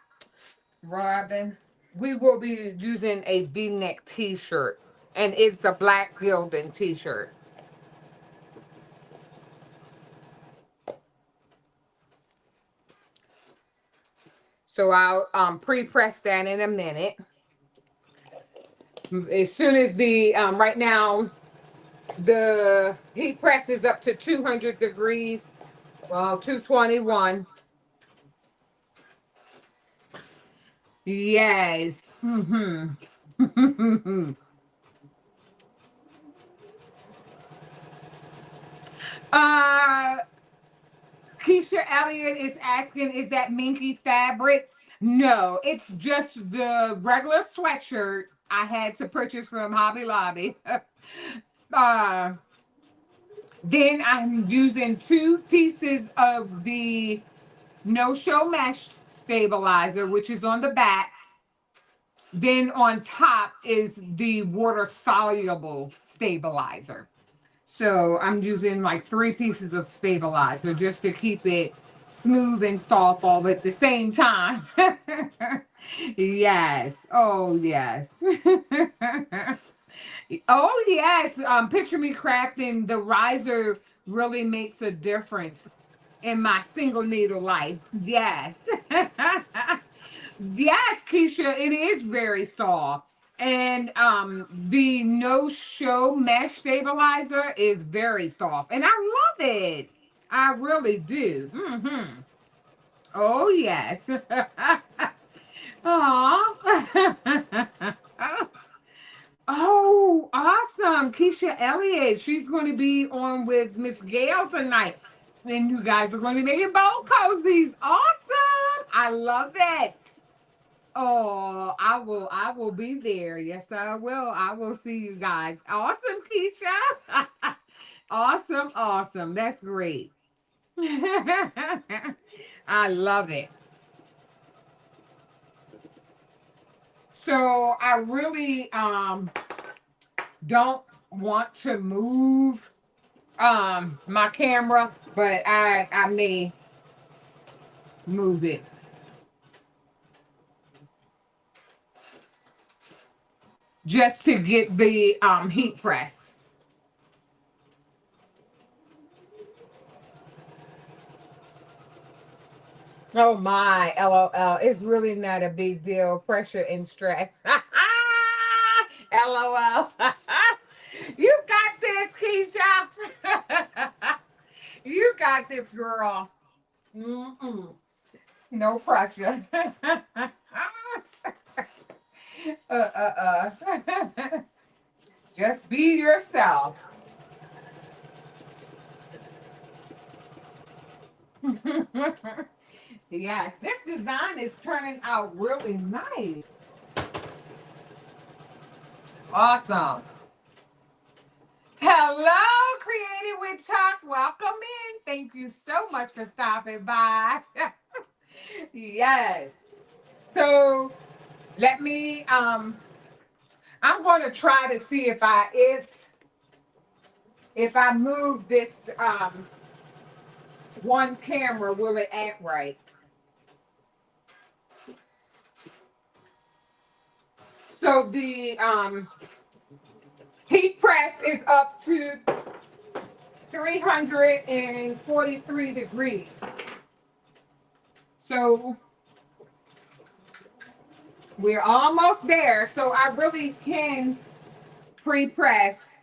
Robin, we will be using a V-neck t-shirt, and it's a black gilding t-shirt. So I'll pre-press that in a minute. As soon as the right now the heat press is up to 200 degrees, well, 221. Yes. uh Keisha Elliott is asking, is that minky fabric? No, it's just the regular sweatshirt I had to purchase from Hobby Lobby. uh, then I'm using two pieces of the no-show mesh stabilizer, which is on the back. Then on top is the water-soluble stabilizer. So I'm using like three pieces of stabilizer just to keep it smooth and soft all at the same time. Yes. Oh, yes. Oh, yes. Picture me crafting. The riser really makes a difference. in my single needle life. Yes. Yes, Keisha, it is very soft. And the no-show mesh stabilizer is very soft. And I love it. I really do. Oh, yes. Aw. Oh, awesome. Keisha Elliott. She's going to be on with Miss Gail tonight. And you guys are going to be making bowl cozies. Awesome. I love it. Oh, I will be there. Yes, I will. I will see you guys. Awesome, Keisha. Awesome, awesome. That's great. I love it. So I really don't want to move my camera, but I may move it just to get the heat press. Oh my, LOL. It's really not a big deal. Pressure and stress. LOL. You got this, Keisha. You got this, girl. Mm-mm. No pressure. uh. Just be yourself. Yes, this design is turning out really nice. Awesome. Hello, Creative with Talk. Welcome in. Thank you so much for stopping by. Yes. So let me I'm going to try to see if I move this one camera, will it act right? So the heat press is up to 343 degrees. So we're almost there. So I really can pre-press.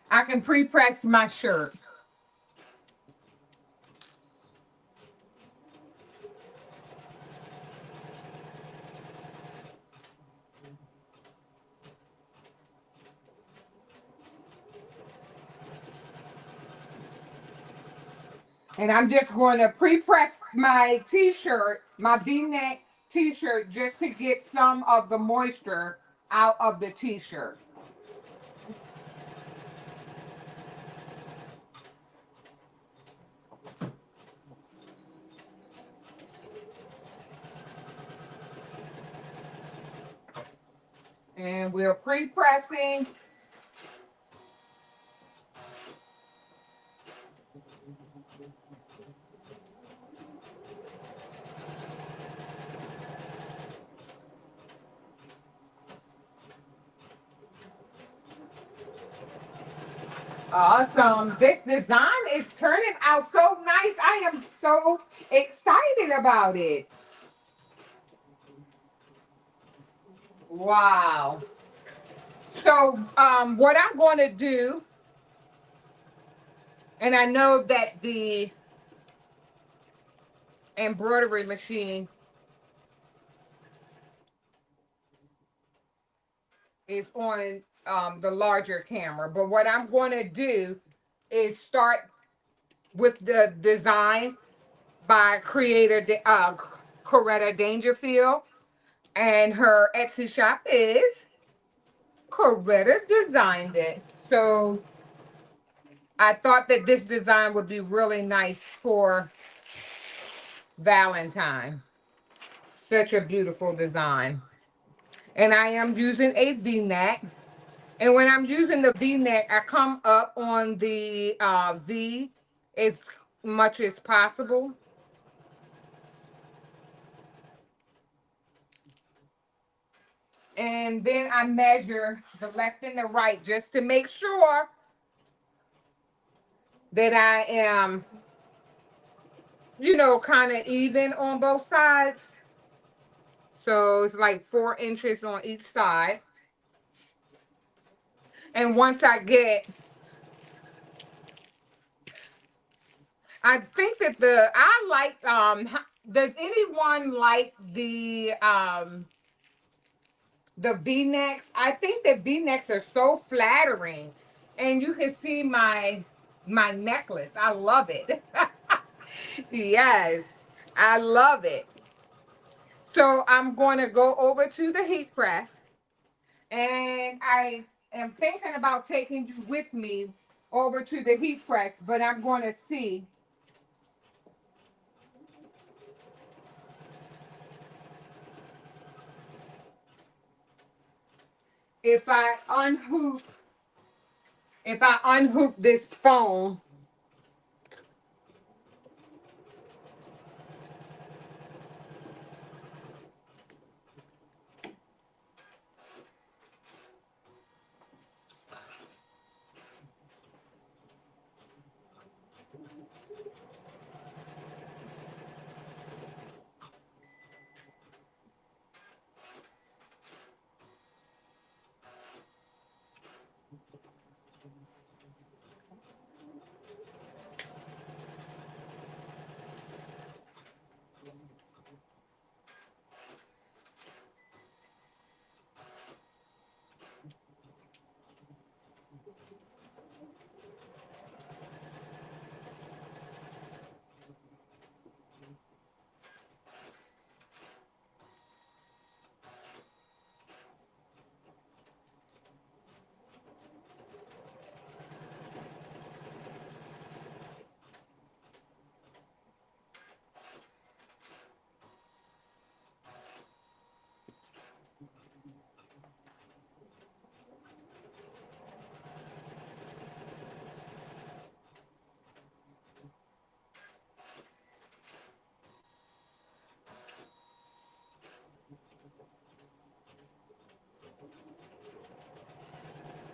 I can pre-press my shirt. And I'm just going to pre-press my t-shirt, my V-neck t-shirt, just to get some of the moisture out of the t-shirt. And we're pre-pressing. Awesome. This design is turning out so nice. I am so excited about it. Wow. So what I'm going to do, and I know that the embroidery machine is on the larger camera, but what I'm going to do is start with the design by Coretta Dangerfield, and her Etsy shop is Coretta Designed It. So I thought that this design would be really nice for Valentine. Such a beautiful design. And I am using a V-neck. And when I'm using the V-neck, I come up on the V as much as possible. And then I measure the left and the right just to make sure that I am, kind of even on both sides. So it's like 4 inches on each side. And once I get, I think that I like, does anyone like the V-necks? I think that V-necks are so flattering. And you can see my necklace. I love it. Yes, I love it. So I'm going to go over to the heat press, and I am thinking about taking you with me over to the heat press, but I'm going to see if I unhook this phone.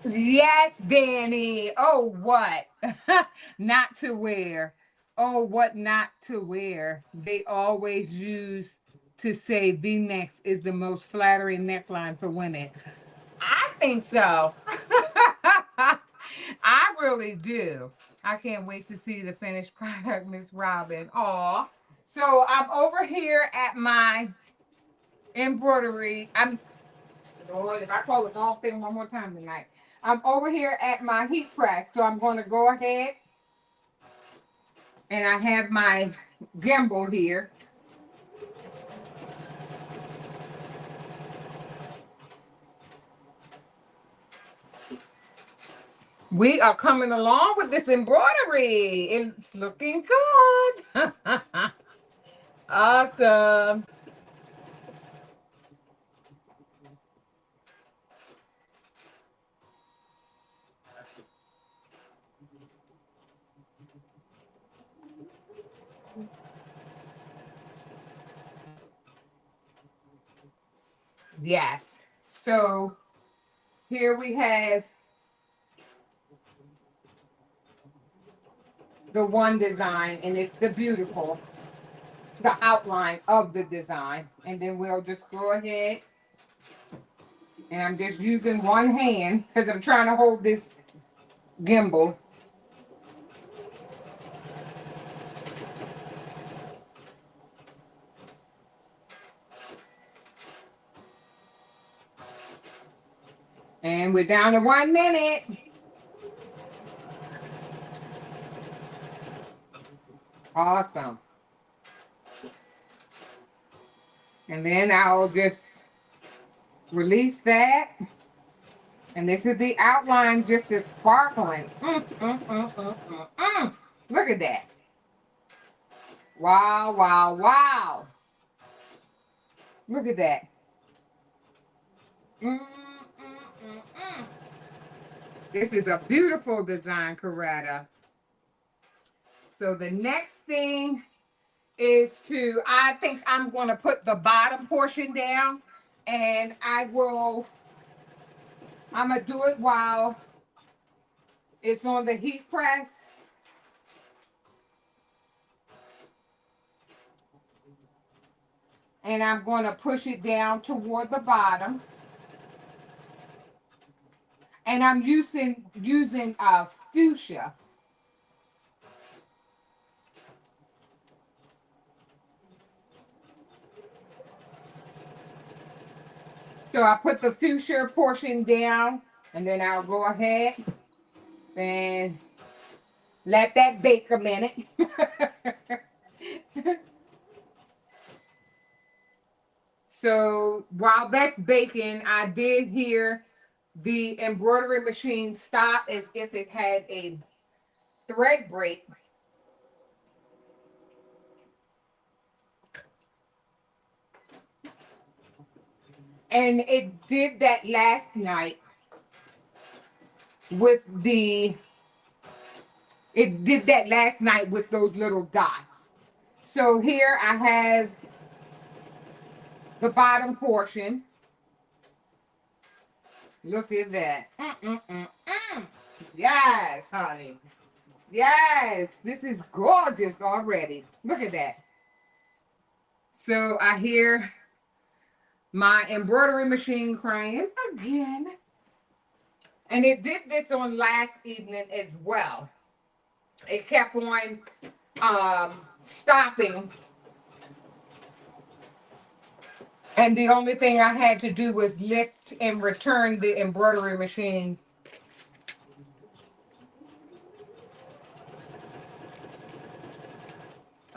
Yes, Danny. Oh, what? Not to wear. Oh, what not to wear. They always use to say V-necks is the most flattering neckline for women. I think so. I really do. I can't wait to see the finished product, Miss Robin. Aw. So I'm over here at my embroidery. Lord, if I call the wrong thing one more time tonight. I'm over here at my heat press, so I'm going to go ahead and I have my gimbal here. We are coming along with this embroidery. It's looking good. Awesome. Yes. So here we have the one design, and it's the outline of the design. And then we'll just go ahead, and I'm just using one hand because I'm trying to hold this gimbal. And we're down to 1 minute. Awesome. And then I'll just release that. And this is the outline, just as sparkling. Look at that. Wow, wow, wow. Look at that. Mm, mm, mm, mm. This is a beautiful design, Coretta. So the next thing is I think I'm going to put the bottom portion down, and I'm going to do it while it's on the heat press. And I'm going to push it down toward the bottom. And I'm using fuchsia. So I put the fuchsia portion down, and then I'll go ahead and let that bake a minute. So while that's baking, I did hear the embroidery machine stop as if it had a thread break. And it did that last night with those little dots. So here I have the bottom portion. Look at that. Yes, honey. Yes, this is gorgeous already. Look at that. So I hear my embroidery machine crying again. And it did this on last evening as well. It kept on stopping. And the only thing I had to do was lift and return the embroidery machine.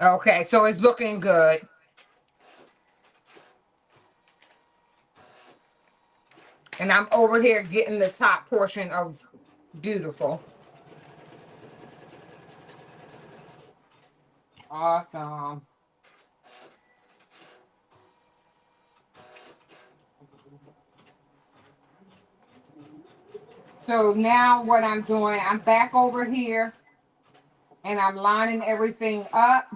Okay, so it's looking good. And I'm over here getting the top portion of beautiful. Awesome. So now what I'm doing, I'm back over here and I'm lining everything up.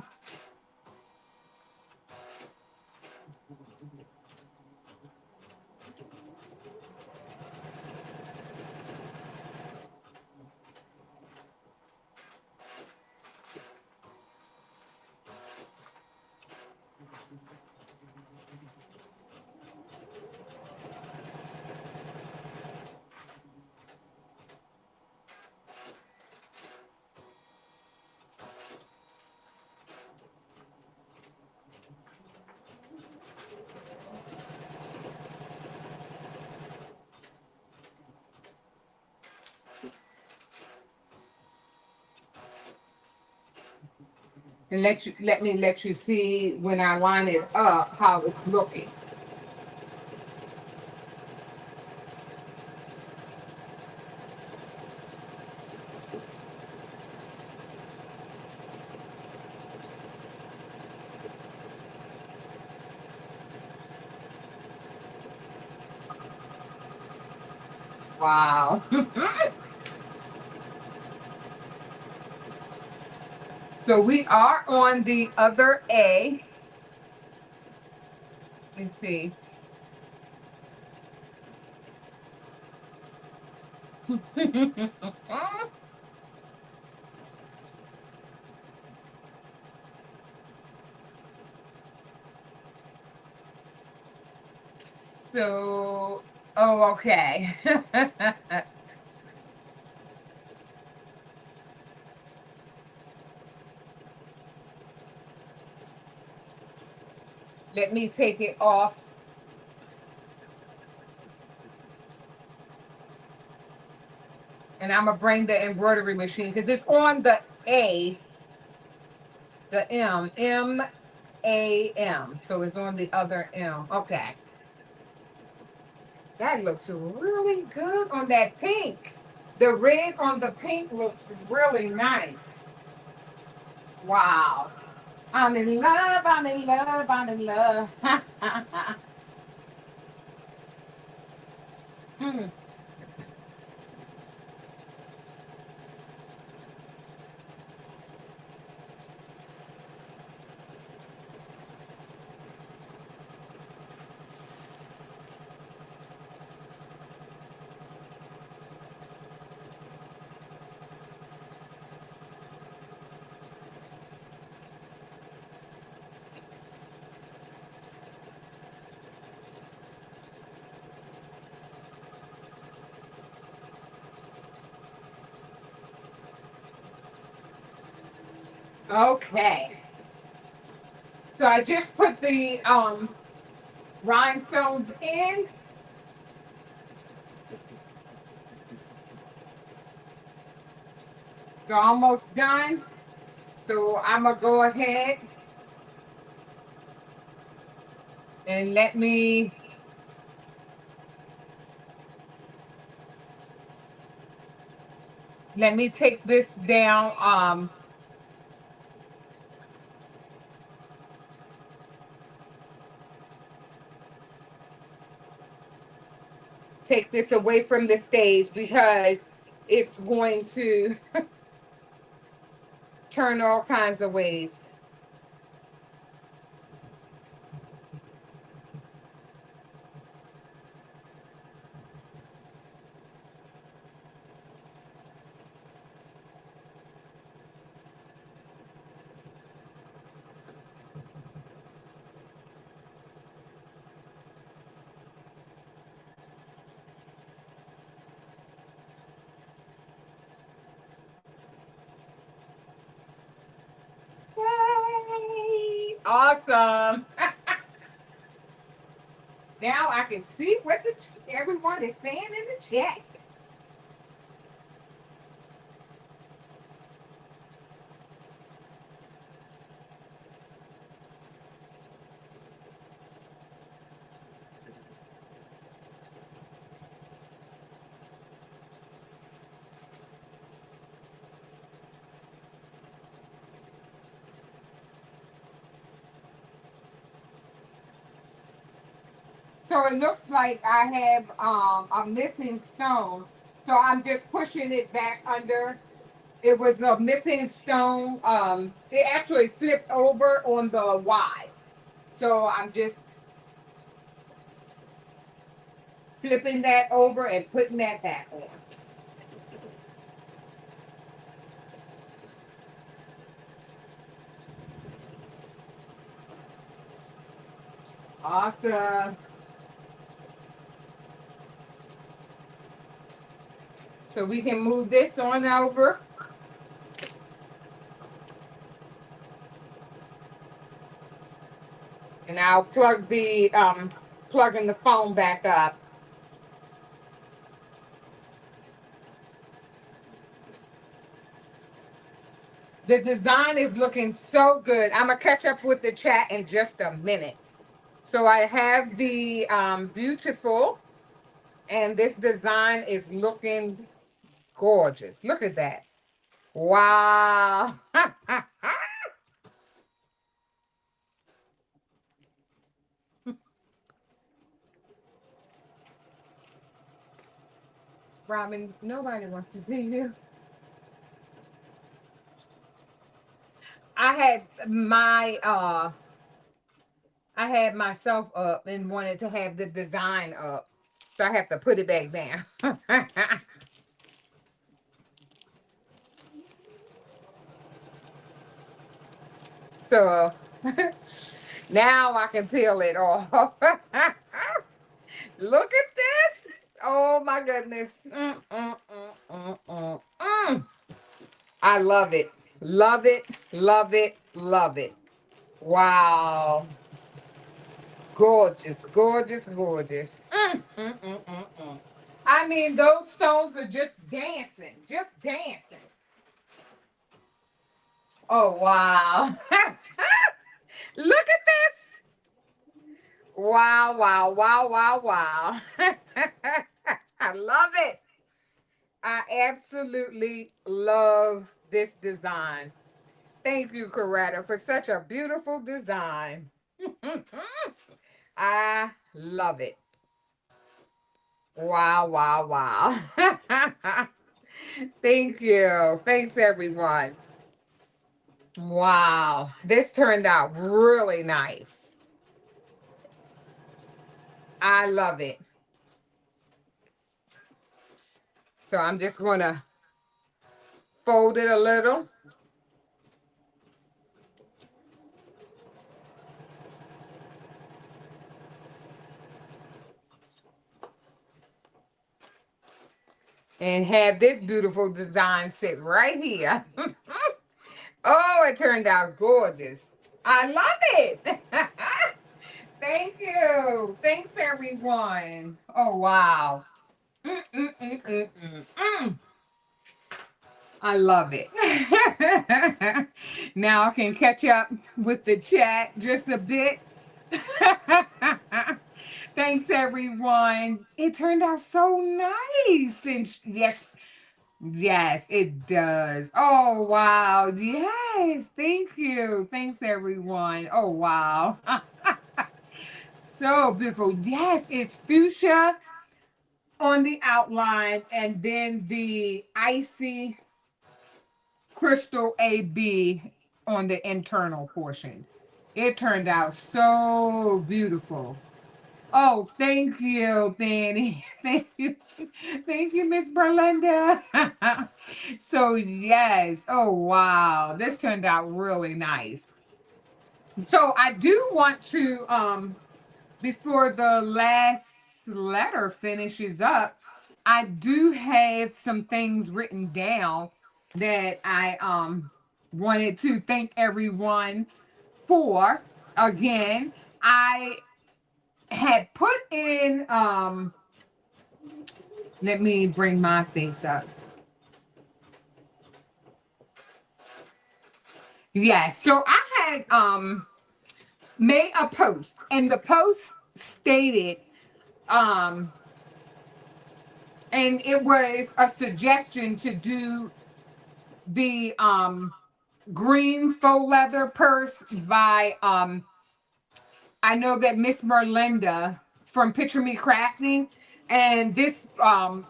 And let me let you see when I line it up how it's looking. Wow. So we are on the other A. Let's see. So, oh, okay. Let me take it off. And I'm going to bring the embroidery machine because it's on the A, the M. So it's on the other M. Okay. That looks really good on that pink. The red on the pink looks really nice. Wow. I'm in love, I'm in love, I'm in love. Mm. Okay. So I just put the rhinestones in. So almost done. So I'm gonna go ahead and let me take this down. Take this away from the stage because it's going to turn all kinds of ways. Yay! Awesome. Now I can see what everyone is saying in the chat. So it looks like I have a missing stone. So I'm just pushing it back under. It was a missing stone. It actually flipped over on the Y. So I'm just flipping that over and putting that back on. Awesome. So we can move this on over. And I'll plugging the phone back up. The design is looking so good. I'm gonna catch up with the chat in just a minute. So I have the beautiful, and this design is looking gorgeous. Look at that. Wow. Robin, nobody wants to see you. I had my I had myself up and wanted to have the design up. So I have to put it back down. So now I can peel it off. Look at this. Oh my goodness. Mm. I love it. Love it. Love it. Love it. Wow. Gorgeous. Gorgeous. Gorgeous. I mean, those stones are just dancing. Just dancing. Oh, wow. Look at this. Wow, wow, wow, wow, wow. I love it. I absolutely love this design. Thank you, Coretta, for such a beautiful design. I love it. Wow, wow, wow. Thank you. Thanks, everyone. Wow. This turned out really nice. I love it. So I'm just going to fold it a little. And have this beautiful design sit right here. Oh, it turned out gorgeous. I love it. Thank you. Thanks, everyone. Oh, wow. Mm, mm, mm, mm, mm, mm. I love it. Now I can catch up with the chat just a bit. Thanks, everyone. It turned out so nice. And yes, yes, it does. Oh, wow. Yes, thank you. Thanks, everyone. Oh, wow. So beautiful. Yes, it's fuchsia on the outline and then the icy crystal AB on the internal portion. It turned out so beautiful. Oh, thank you, Danny. Thank you. Thank you, Miss Berlinda. So, yes. Oh, wow. This turned out really nice. So, I do want to, before the last letter finishes up, I do have some things written down that I wanted to thank everyone for. Again, I had put in let me bring my face up. Yes, so I had made a post and the post stated um and it was a suggestion to do the green faux leather purse by I know that Miss Merlinda from Picture Me Crafting, and this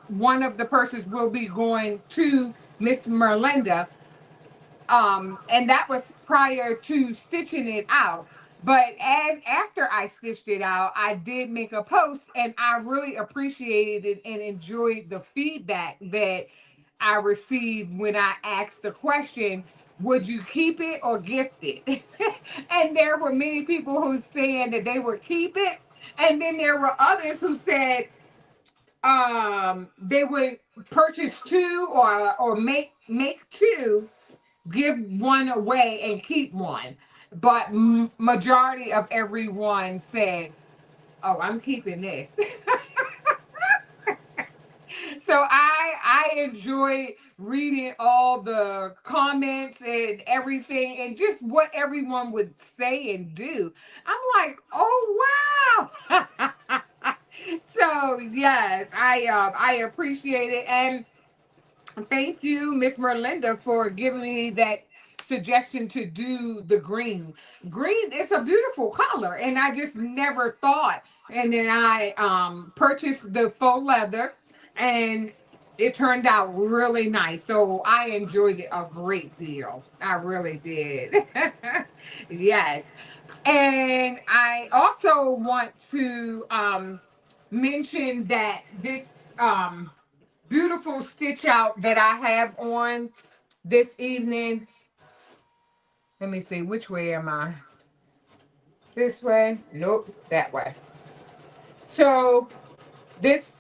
one of the purses will be going to Miss Merlinda, and that was prior to stitching it out. But as after I stitched it out, I did make a post, and I really appreciated it and enjoyed the feedback that I received when I asked the question, would you keep it or gift it? And there were many people who said that they would keep it. And then there were others who said they would purchase two or make two, give one away and keep one. But majority of everyone said, oh, I'm keeping this. So I enjoy reading all the comments and everything and just what everyone would say and do. I'm like, oh wow. So yes, I appreciate it, and thank you, Miss Merlinda, for giving me that suggestion to do the green. Green is a beautiful color, and I just never thought. And then I purchased the faux leather, and it turned out really nice. So I enjoyed it a great deal. I really did. Yes. And I also want to mention that this beautiful stitch out that I have on this evening. Let me see, which way am I? This way? Nope, that way. So this,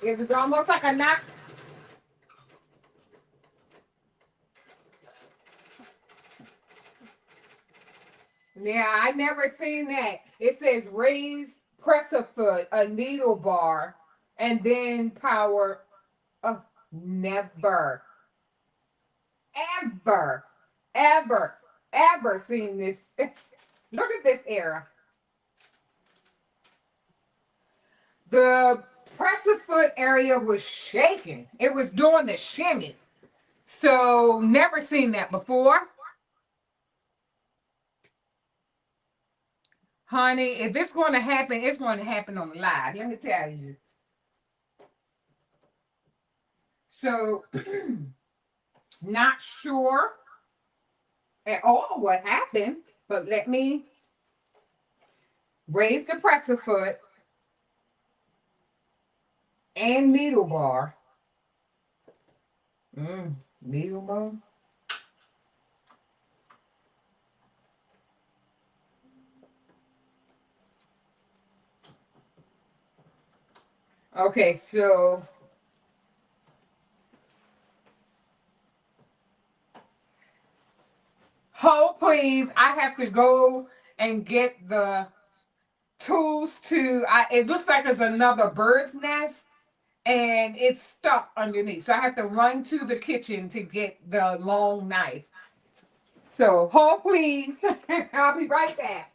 it was almost like a knot. Yeah, I never seen that. It says raise presser foot, a needle bar, and then power. Oh, never, ever, ever, ever seen this. Look at this era. The presser foot area was shaking. It was doing the shimmy. So never seen that before. Honey, if it's going to happen, it's going to happen on the live. Let me tell you. So not sure at all what happened, but let me raise the presser foot and needle bar. Needle bar. Okay, so please, I have to go and get the tools to, it looks like it's another bird's nest and it's stuck underneath. So I have to run to the kitchen to get the long knife. So hold please. I'll be right back.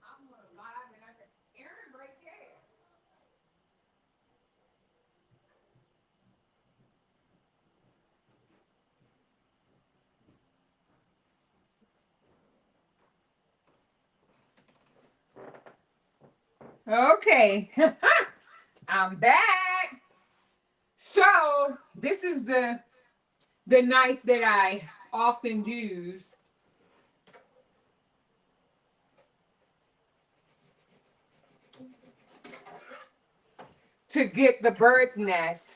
I'm gonna live and I said, Aaron right there. Okay, I'm back. So this is the knife that I often use to get the bird's nest.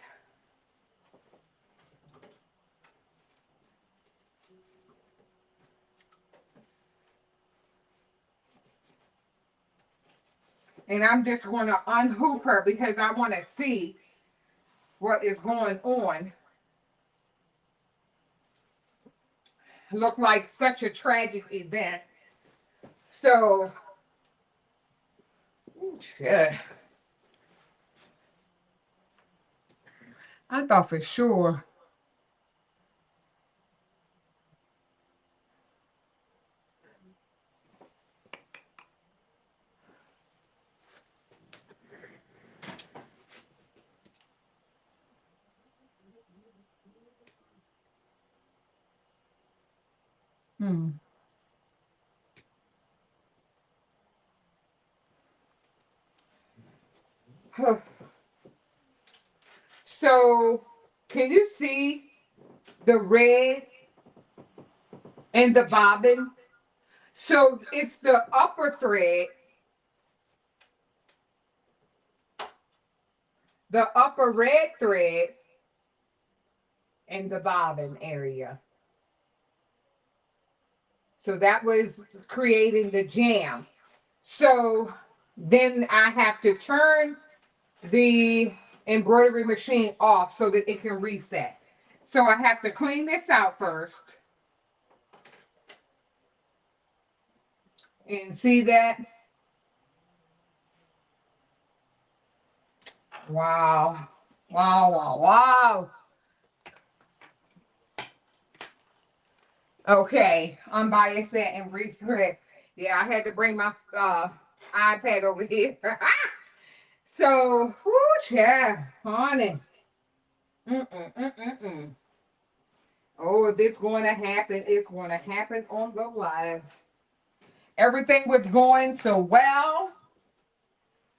And I'm just going to unhoop her because I want to see what is going on. Looked like such a tragic event. So, yeah, I thought for sure. Hmm. So, can you see the red in the bobbin? So, it's the upper thread, the upper red thread in the bobbin area. So, that was creating the jam. So, then I have to turn the embroidery machine off so that it can reset. So I have to clean this out first. And see that? Wow. Wow, wow, wow. Okay, unbiased set and rethread. Yeah, I had to bring my iPad over here. So, whoo, yeah, honey. Mm-mm-mm-mm-mm. Oh, if it's going to happen, it's going to happen on the live. Everything was going so well,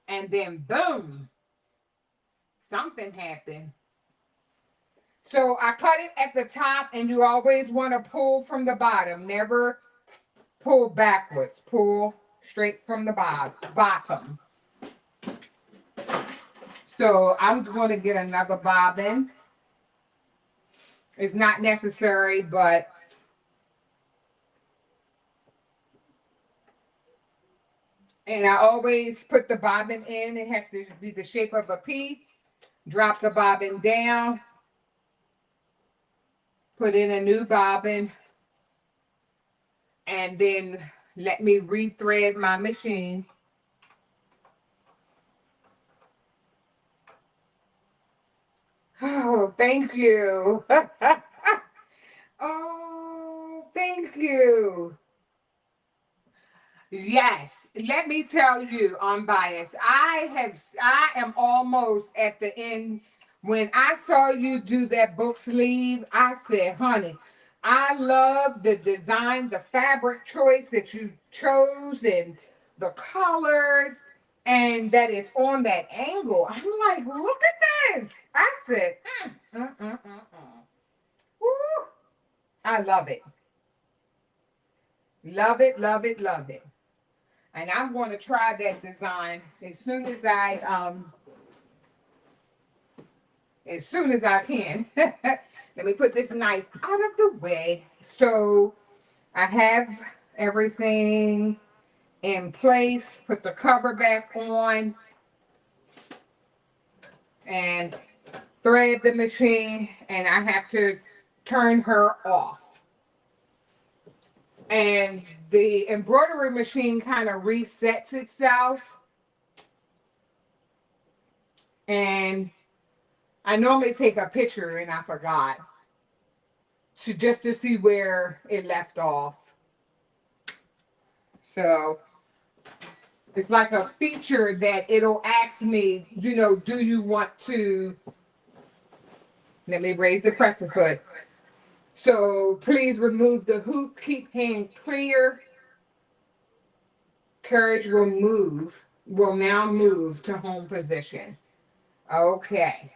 and then boom, something happened. So I cut it at the top, and you always want to pull from the bottom. Never pull backwards. Pull straight from the bottom. So I'm going to get another bobbin. It's not necessary, but and I always put the bobbin in. It has to be the shape of a P. Drop the bobbin down. Put in a new bobbin. And then let me rethread my machine. Oh, thank you. Oh, thank you. Yes, let me tell you, unbiased. I am almost at the end. When I saw you do that book sleeve, I said, honey, I love the design, the fabric choice that you chose, and the colors, and that is on that angle. I'm like, look at this. I said, Woo. I love it. Love it, love it, love it. And I'm going to try that design as soon as as soon as I can. Let me put this knife out of the way. So I have everything in place. Put the cover back on and thread the machine, and I have to turn her off. And the embroidery machine kind of resets itself. And I normally take a picture and I forgot just to see where it left off. So it's like a feature that it'll ask me, do you want to, let me raise the presser foot. So please remove the hoop, keep hand clear. Carriage will now move to home position. Okay.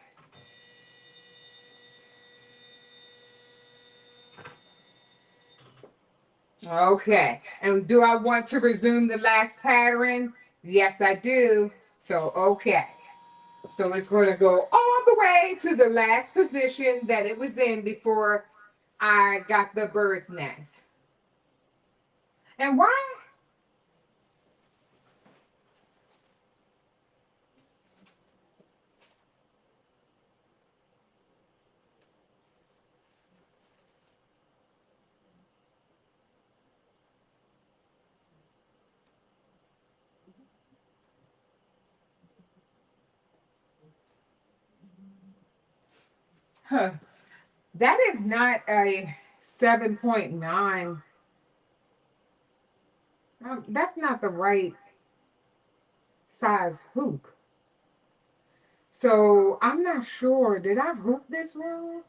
Okay. And do I want to resume the last pattern? Yes, I do. So, okay. So it's going to go all the way to the last position that it was in before I got the bird's nest. And why? Huh. That is not a 7.9. That's not the right size hoop. So I'm not sure. Did I hoop this wrong?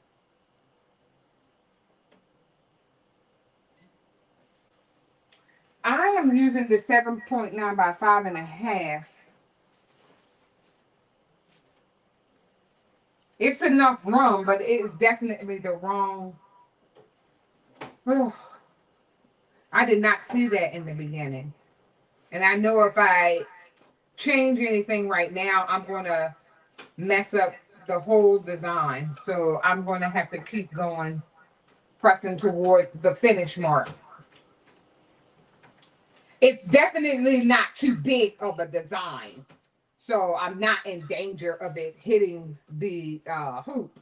I am using the 7.9 by 5.5. It's enough room, but it is definitely the wrong. Oh, I did not see that in the beginning. And I know if I change anything right now, I'm going to mess up the whole design. So I'm going to have to keep going, pressing toward the finish mark. It's definitely not too big of a design. So I'm not in danger of it hitting the hoop.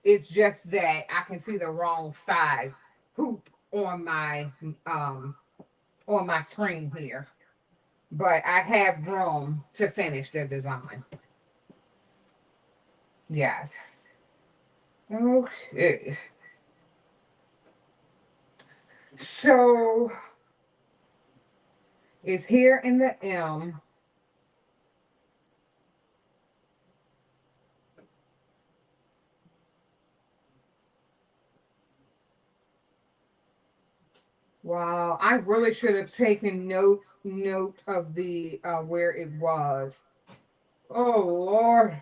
It's just that I can see the wrong size hoop um on my screen here. But I have room to finish the design. Yes. Okay. So it's here in the M. Wow, I really should have taken note of the where it was. Oh Lord.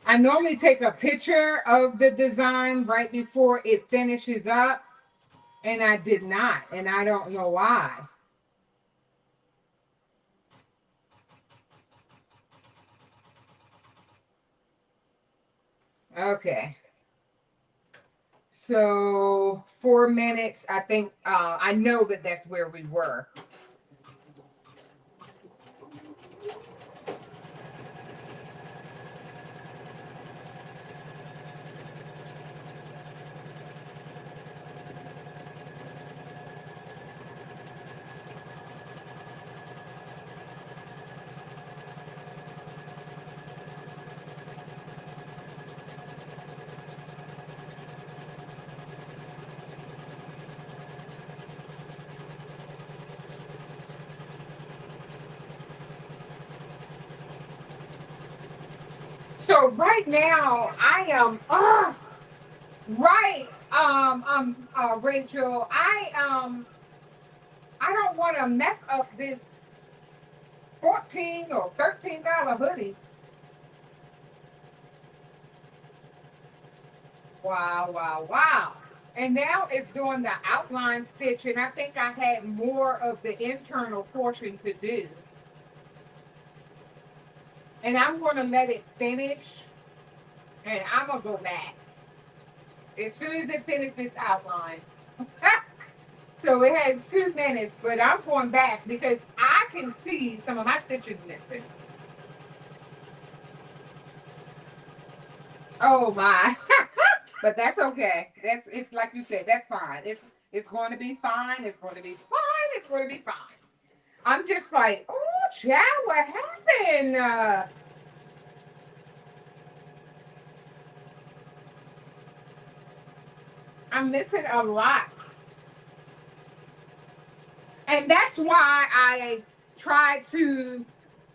I normally take a picture of the design right before it finishes up, and I did not, and I don't know why. Okay. So 4 minutes, I think, I know that that's where we were. So right now, I am, right, Rachel, I don't want to mess up this 14 or $13 hoodie. Wow, wow, wow. And now it's doing the outline stitch, and I think I had more of the internal portion to do. And I'm going to let it finish, and I'm going to go back as soon as it finishes this outline. So it has 2 minutes, but I'm going back because I can see some of my stitches missing. Oh my. But that's okay. That's it. Like you said, that's fine. It's going to be fine. It's going to be fine. It's going to be fine. I'm just like, oh, child, what happened? I'm missing a lot. And that's why I tried to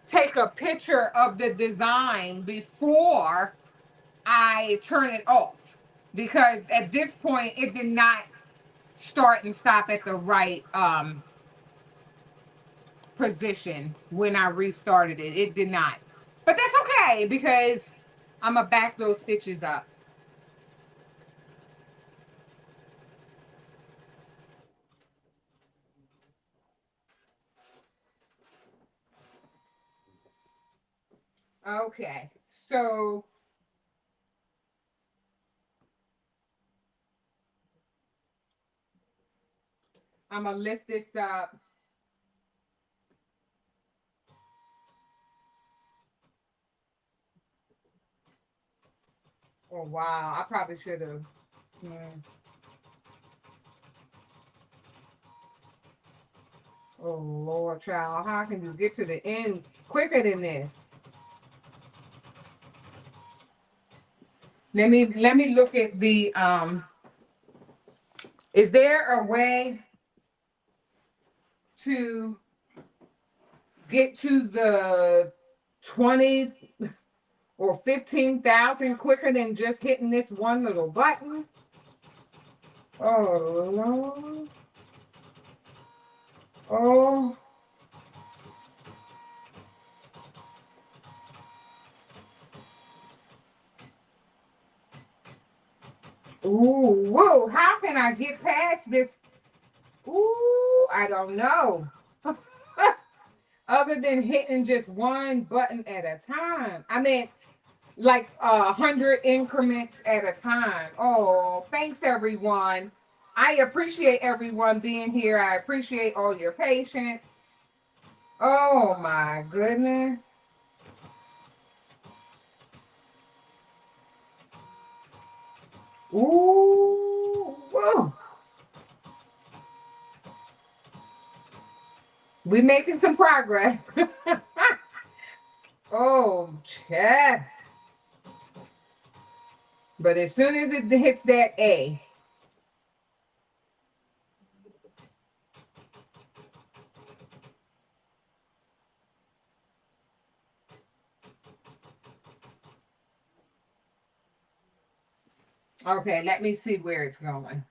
take a picture of the design before I turn it off. Because at this point, it did not start and stop at the right position when I restarted it. It did not. But that's okay because I'm going to back those stitches up. Okay. So I'm going to lift this up. Oh, wow. I probably should have. Oh, Lord, child. How can you get to the end quicker than this? Let me look at the is there a way to get to the 20 or 15,000 quicker than just hitting this one little button? Oh Lord. Oh. Ooh, whoa, how can I get past this? Ooh, I don't know. Other than hitting just one button at a time. I mean, like 100 increments at a time. Oh, thanks everyone. I appreciate everyone being here. I appreciate all your patience. Oh my goodness. Ooh, woo. We making some progress. Oh, chat. But as soon as it hits that A, okay, let me see where it's going.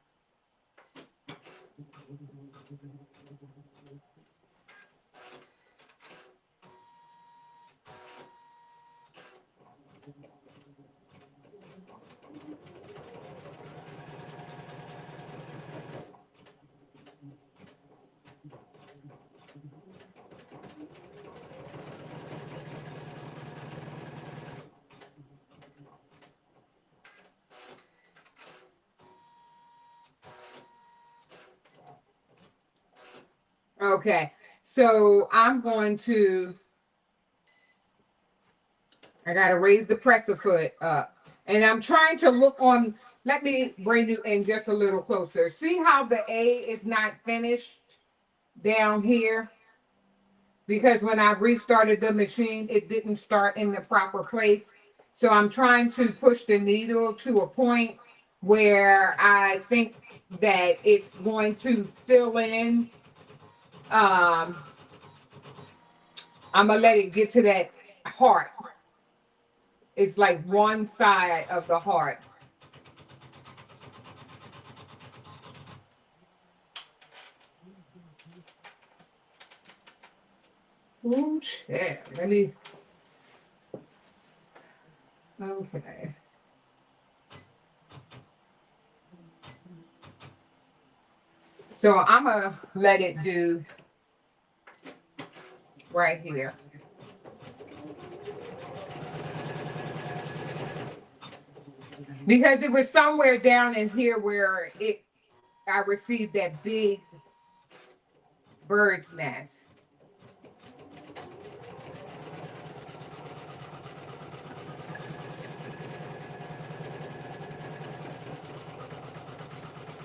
Okay, so I'm going to, I got to raise the presser foot up. And I'm trying to look on, let me bring you in just a little closer. See how the A is not finished down here? Because when I restarted the machine, it didn't start in the proper place. So I'm trying to push the needle to a point where I think that it's going to fill in. Um, I'm gonna let it get to that heart. It's like one side of the heart. Ooh, shit. Let me. Okay. So I'm gonna let it do right here. Because it was somewhere down in here where I received that big bird's nest.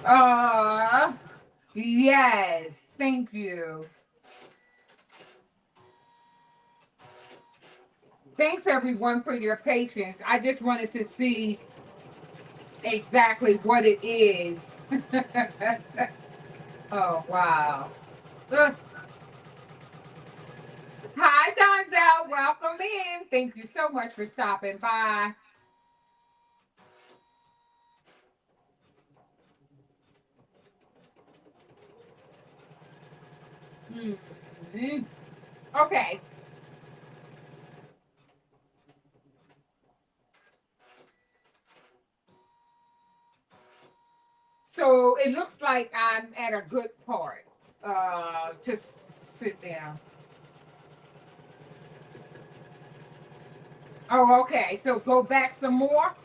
Uh, yes, thank you. Thanks everyone for your patience. I just wanted to see exactly what it is. Oh, wow. Ugh. Hi, Donzel. Welcome in. Thank you so much for stopping by. Mhm. Okay. So it looks like I'm at a good part. Just sit down. Oh, okay. So go back some more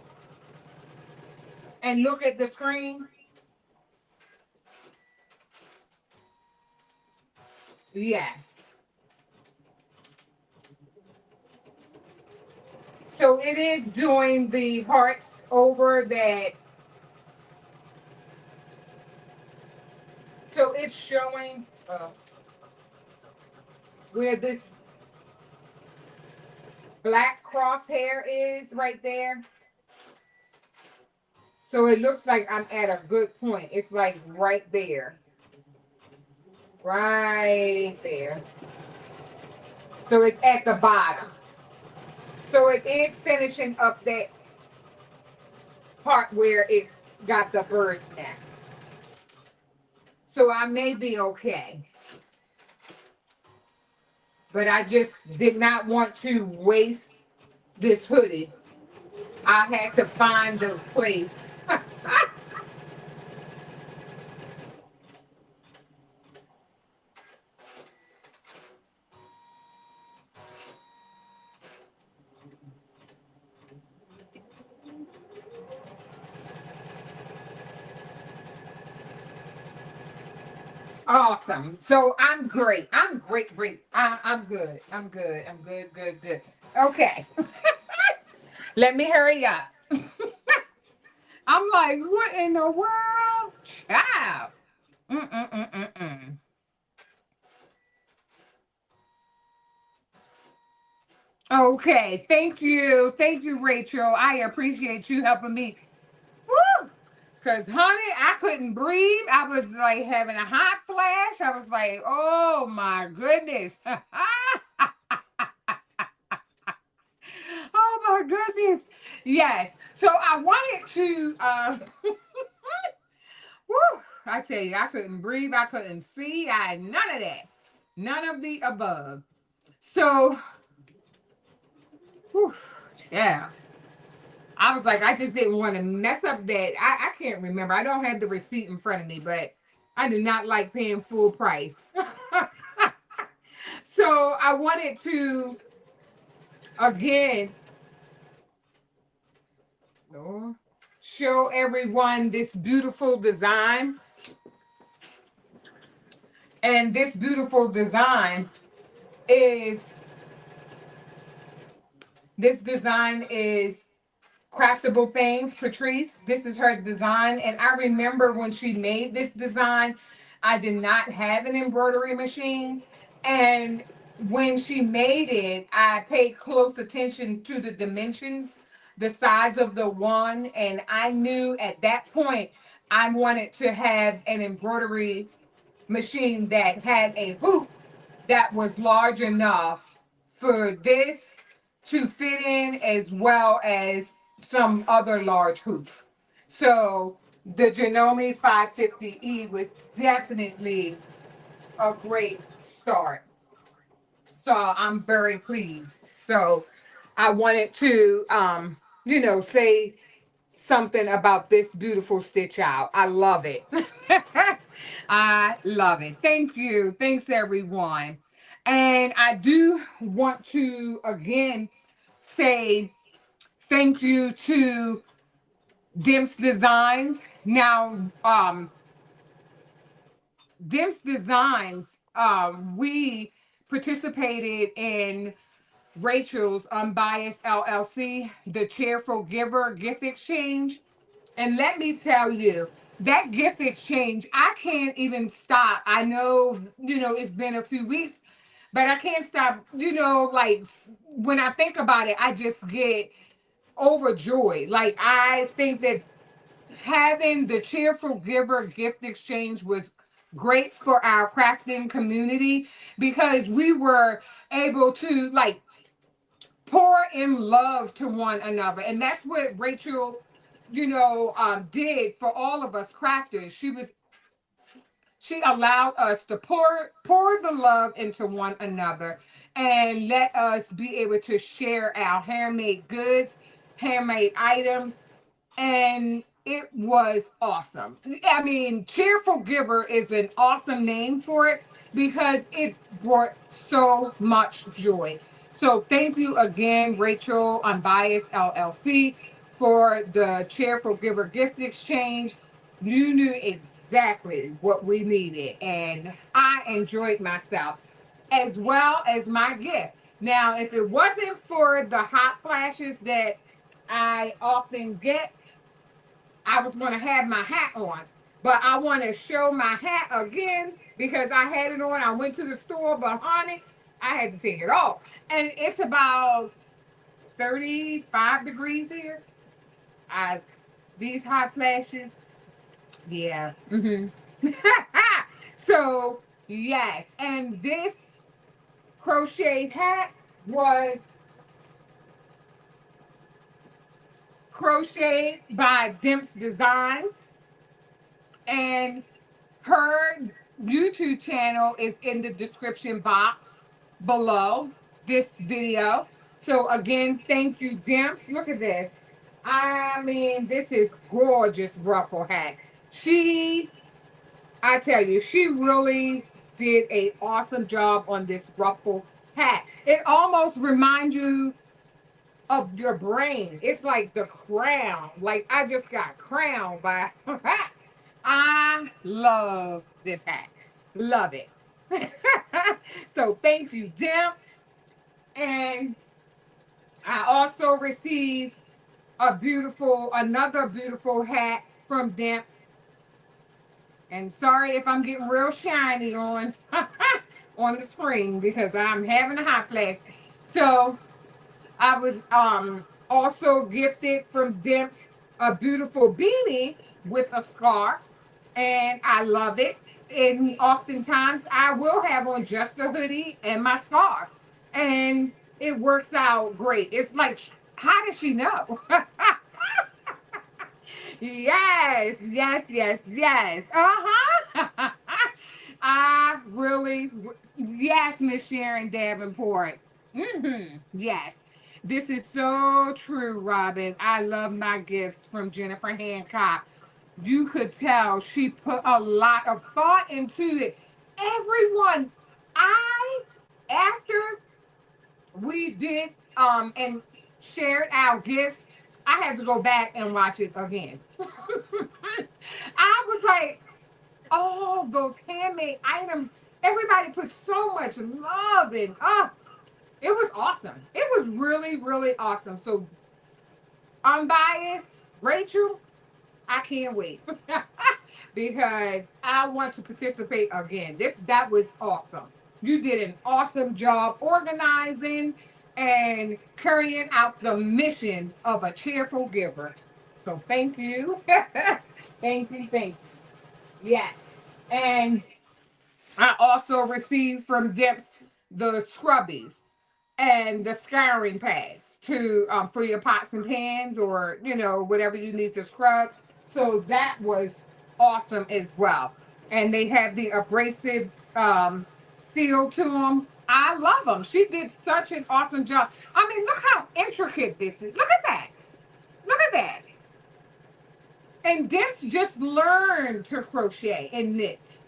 and look at the screen. Yes. So it is doing the parts over that. So it's showing where this black crosshair is right there. So it looks like I'm at a good point. It's like right there. Right there. So it's at the bottom. So it is finishing up that part where it got the bird's nest. So I may be okay. But I just did not want to waste this hoodie. I had to find the place. Awesome. So I'm great. I'm great, great. I'm good. I'm good. I'm good, good, good. Okay. Let me hurry up. I'm like, what in the world? Child. Mm-mm-mm-mm-mm. Okay. Thank you. Thank you, Rachel. I appreciate you helping me. Woo! Because, honey, I couldn't breathe. I was like having a hot flash. I was like, oh my goodness. Oh my goodness. Yes. So I wanted to woo, I tell you, I couldn't breathe, I couldn't see, I had none of that. None of the above. So whew, yeah. I was like, I just didn't want to mess up that. I can't remember. I don't have the receipt in front of me, but I do not like paying full price. So I wanted to again show everyone this beautiful design. And this beautiful design is this design is Craftable Things, Patrice. This is her design. And I remember when she made this design, I did not have an embroidery machine. And when she made it, I paid close attention to the dimensions, the size of the one. And I knew at that point I wanted to have an embroidery machine that had a hoop that was large enough for this to fit in, as well as some other large hoops. So the Janome 550E was definitely a great start. So I'm very pleased. So I wanted to, say something about this beautiful stitch out. I love it. I love it. Thank you. Thanks, everyone. And I do want to again say thank you to Dimps Designs. Now, Dimps Designs, we participated in Rachel's Unbiased LLC, the Cheerful Giver gift exchange. And let me tell you, that gift exchange, I can't even stop. I know, it's been a few weeks, but I can't stop. Like when I think about it, I just get overjoyed. Like I think that having the Cheerful Giver gift exchange was great for our crafting community because we were able to like pour in love to one another. And that's what Rachel, did for all of us crafters. She allowed us to pour the love into one another and let us be able to share our handmade goods, handmade items, and it was awesome. I mean, Cheerful Giver is an awesome name for it because it brought so much joy. So thank you again, Rachel Unbiased LLC, for the Cheerful Giver gift exchange. You knew exactly what we needed, and I enjoyed myself as well as my gift. Now, if it wasn't for the hot flashes that I often get, I was going to have my hat on, but I want to show my hat again because I had it on. I went to the store, but honey, I had to take it off. And it's about 35 degrees here. I These hot flashes, yeah. So, yes, and this crocheted hat was crocheted by Dimps Designs, and her YouTube channel is in the description box below this video. So again, thank you, Dimps. Look at this. I mean, this is gorgeous ruffle hat. I tell you, she really did an awesome job on this ruffle hat. It almost reminds you of your brain. It's like the crown. Like I just got crowned by I love this hat. Love it. So thank you, Dimps. And I also received another beautiful hat from Dimps. And sorry if I'm getting real shiny on on the screen because I'm having a hot flash. So I was also gifted from Dimps a beautiful beanie with a scarf, and I love it. And oftentimes I will have on just a hoodie and my scarf, and it works out great. It's like, how does she know? Yes, yes, yes, yes. Uh-huh. I really, yes, Miss Sharon Davenport. Yes. This is so true, Robin. I love my gifts from Jennifer Hancock. You could tell she put a lot of thought into it. Everyone, I, after we did and shared our gifts, I had to go back and watch it again. I was like, all those handmade items, everybody put so much love in. Oh, it was awesome. It was really, really awesome. So unbiased, Rachel, I can't wait because I want to participate again. That was awesome. You did an awesome job organizing and carrying out the mission of a cheerful giver. So thank you. Thank you, thank you. Yes. And I also received from Dimps the scrubbies and the scouring pads to for your pots and pans or whatever you need to scrub. So that was awesome as well. And they have the abrasive feel to them. I love them. She did such an awesome job. I mean, look how intricate this is. Look at that. Look at that. And Dimps just learned to crochet and knit.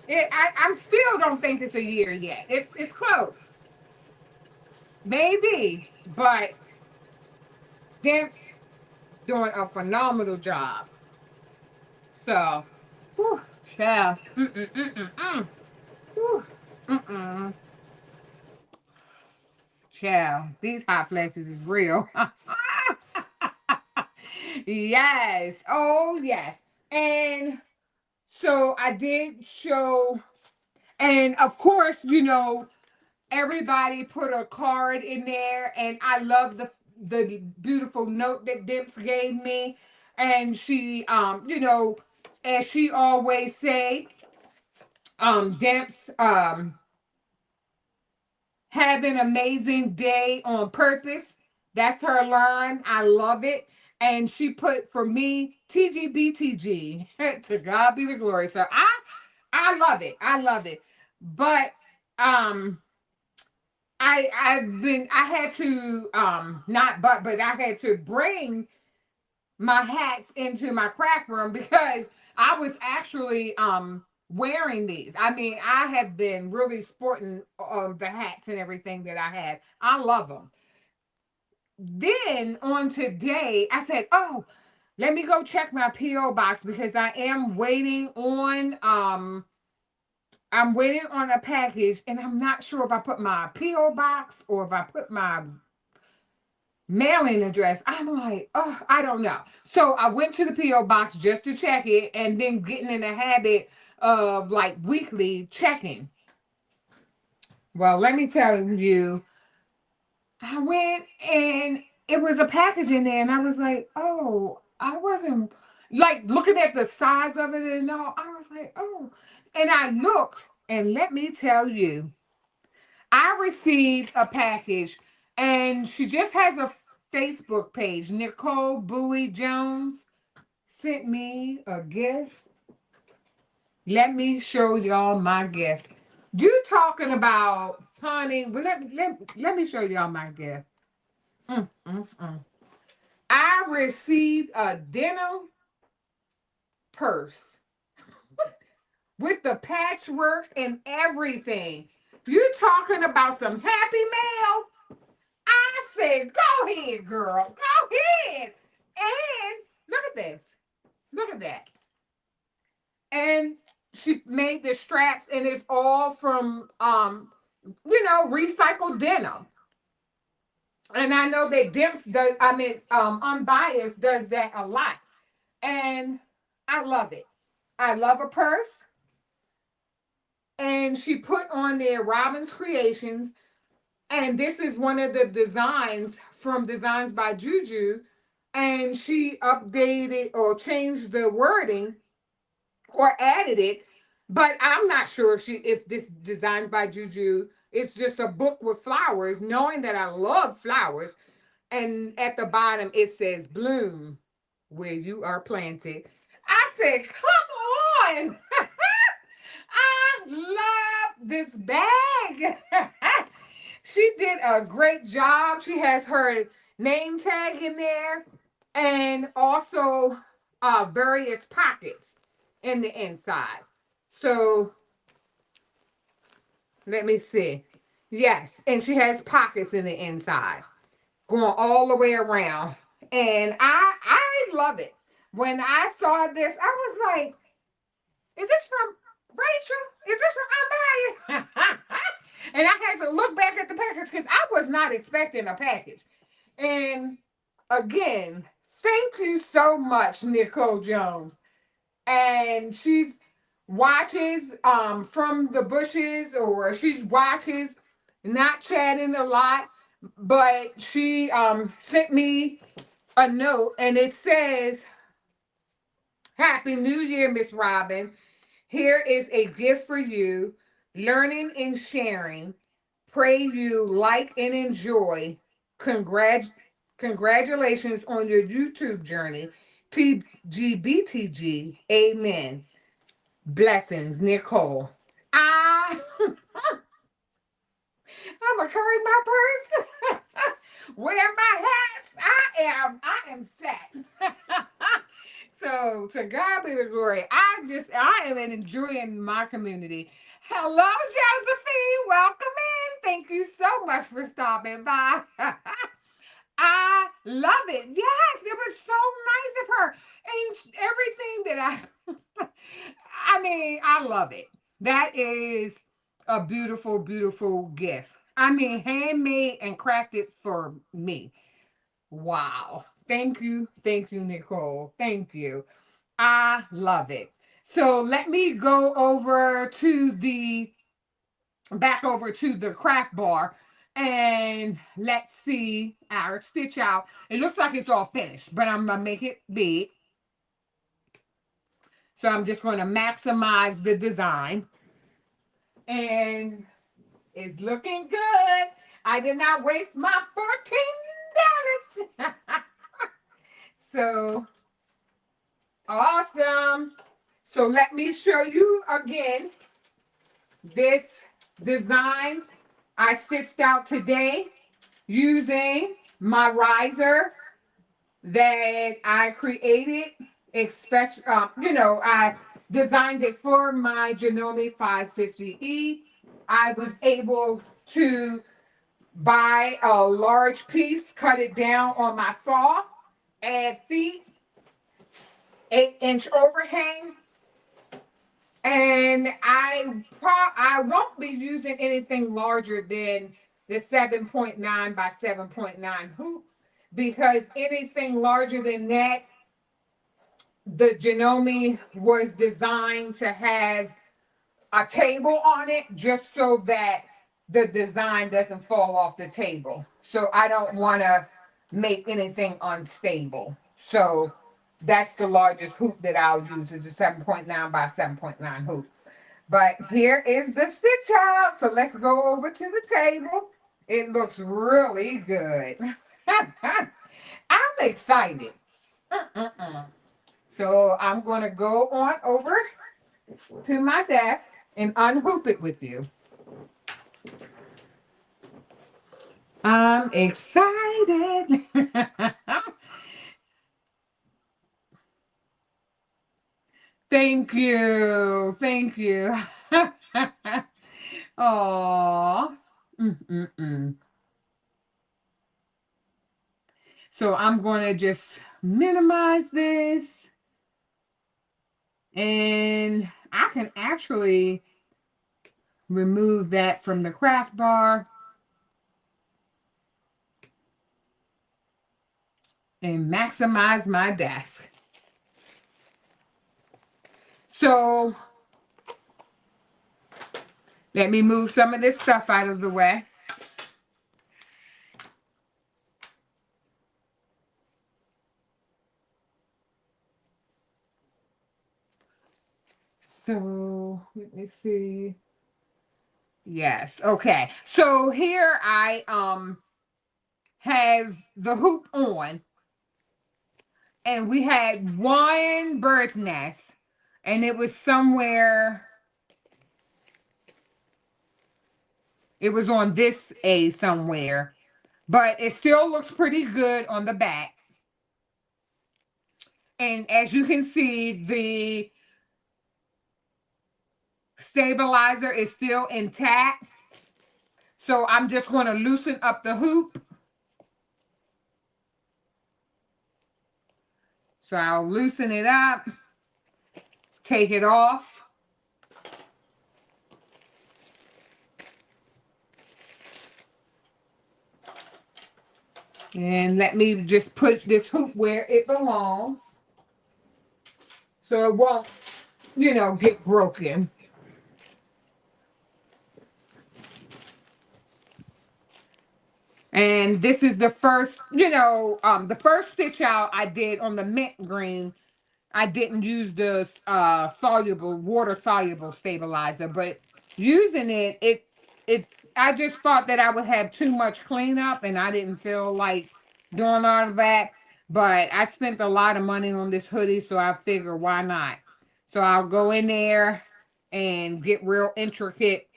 I still don't think it's a year yet. It's close. Maybe. But Dimps doing a phenomenal job. So, whew, child. Whew, mm-mm. Child, these hot flashes is real. Yes. Oh, yes. And so I did show, and of course, everybody put a card in there, and I love the beautiful note that Dimps gave me. And she, as she always say, Dimps, have an amazing day on purpose. That's her line. I love it. And she put for me TGBTG. To God be the glory. So I love it. I love it. But um I had to not but I had to bring my hats into my craft room because I was actually wearing these. I mean, I have been really sporting the hats and everything that I have. I love them. Then on today, I said, "Oh, let me go check my PO box because I am waiting on a package, and I'm not sure if I put my PO box or if I put my mailing address." I'm like, oh, I don't know. So I went to the PO box just to check it, and then getting in the habit of like weekly checking. Well, let me tell you, I went and it was a package in there, and I was like, oh, I wasn't like looking at the size of it and all. I was like, oh, and I looked, and let me tell you, I received a package, and she just has a Facebook page. Nicole Bowie Jones sent me a gift. Let me show y'all my gift. You talking about, honey? Well, let me show y'all my gift. Mm, mm, mm. I received a denim purse with the patchwork and everything. You talking about some happy mail? I said, go ahead, girl. Go ahead. And look at this. Look at that. And she made the straps, and it's all from recycled denim. And I know that Dimps does, Unbiased does that a lot. And I love it. I love a purse. And she put on there Robin's Creations. And this is one of the designs from Designs by Juju. And she updated or changed the wording or added it. But I'm not sure if this Designs by Juju is just a book with flowers, knowing that I love flowers. And at the bottom it says bloom where you are planted. I said, come on. I love this bag. She did a great job. She has her name tag in there, and also various pockets in the inside. So let me see. Yes, and she has pockets in the inside going all the way around. And I love it. When I saw this, I was like, is this from Rachel? Is this from Unbiased? And I had to look back at the package because I was not expecting a package. And again, thank you so much, Nicole Jones. And she's watches from the bushes, or she watches, not chatting a lot, but she sent me a note, and it says, Happy New Year, Miss Robin. Here is a gift for you. Learning and sharing. Pray you like and enjoy. Congratulations on your YouTube journey. TGBTG. Amen. Blessings, Nicole. I I'm gonna carry my purse. Wear my hats. I am set. So to God be the glory. I am enjoying my community. Hello, Josephine. Welcome in. Thank you so much for stopping by. I love it. Yes, it was so nice of her. And everything that I mean, I love it. That is a beautiful, beautiful gift. I mean, handmade and crafted for me. Wow. Thank you, Nicole. Thank you. I love it. So let me go over to the back over to the craft bar and let's see our stitch out. It looks like it's all finished, but I'm gonna make it big. So I'm just going to maximize the design and it's looking good. I did not waste my $14. So awesome. So let me show you again this design I stitched out today using my riser that I created, especially, I designed it for my Janome 550E. I was able to buy a large piece, cut it down on my saw, add feet, 8-inch overhang, and I won't be using anything larger than the 7.9 by 7.9 hoop, because anything larger than that, the Janome was designed to have a table on it just so that the design doesn't fall off the table. So I don't want to make anything unstable. So that's the largest hoop that I'll use, is the 7.9 by 7.9 hoop. But here is the stitch out. So let's go over to the table. It looks really good. I'm excited. So I'm going to go on over to my desk and unhoop it with you. I'm excited. Thank you. Thank you. Oh. So I'm going to just minimize this. And I can actually remove that from the craft bar and maximize my desk. So let me move some of this stuff out of the way. So let me see. Yes, okay. So here I have the hoop on, and we had one bird's nest, and it was somewhere, it was on this A somewhere, but it still looks pretty good on the back. And as you can see, the stabilizer is still intact. So I'm just going to loosen up the hoop. So I'll loosen it up, take it off. And let me just put this hoop where it belongs, so it won't, get broken. And this is the first, the first stitch out I did on the mint green. I didn't use the water soluble stabilizer, but using it, I just thought that I would have too much cleanup, and I didn't feel like doing all of that. But I spent a lot of money on this hoodie, so I figured, why not? So I'll go in there and get real intricate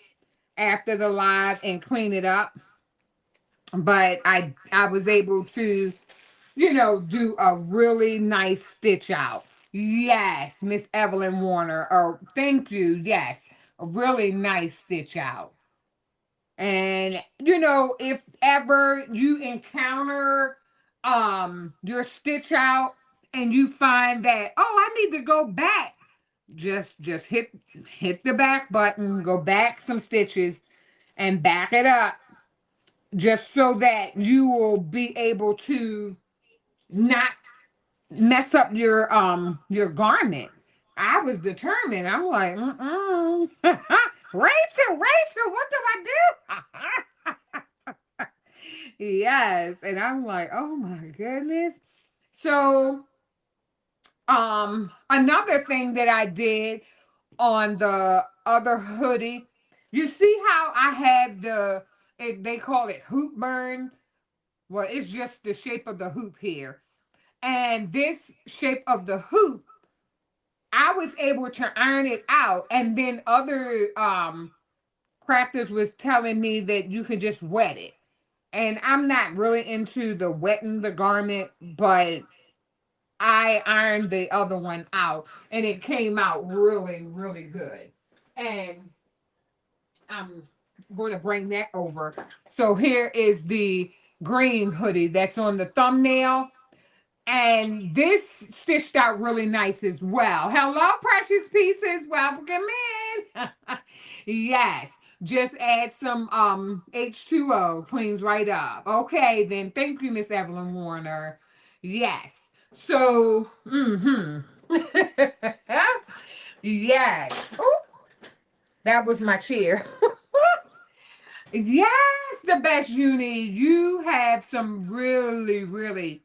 after the live and clean it up. But I was able to, do a really nice stitch out. Yes, Miss Evelyn Warner. Oh, thank you. Yes, a really nice stitch out. And if ever you encounter your stitch out and you find that, oh, I need to go back, just hit the back button, go back some stitches and back it up, just so that you will be able to not mess up your garment. I was determined. I'm like, Rachel, what do I do? Yes, and I'm like, oh my goodness. So, another thing that I did on the other hoodie, you see how I have they call it hoop burn. Well, it's just the shape of the hoop here. And this shape of the hoop, I was able to iron it out. And then other crafters was telling me that you could just wet it. And I'm not really into the wetting the garment, but I ironed the other one out and it came out really, really good. And I'm going to bring that over. So here is the green hoodie that's on the thumbnail. And this stitched out really nice as well. Hello, precious pieces. Welcome in. Yes. Just add some H2O. Cleans right up. Okay, then. Thank you, Miss Evelyn Warner. Yes. So, yes. Ooh, that was my chair. Yes, the best uni. You have some really, really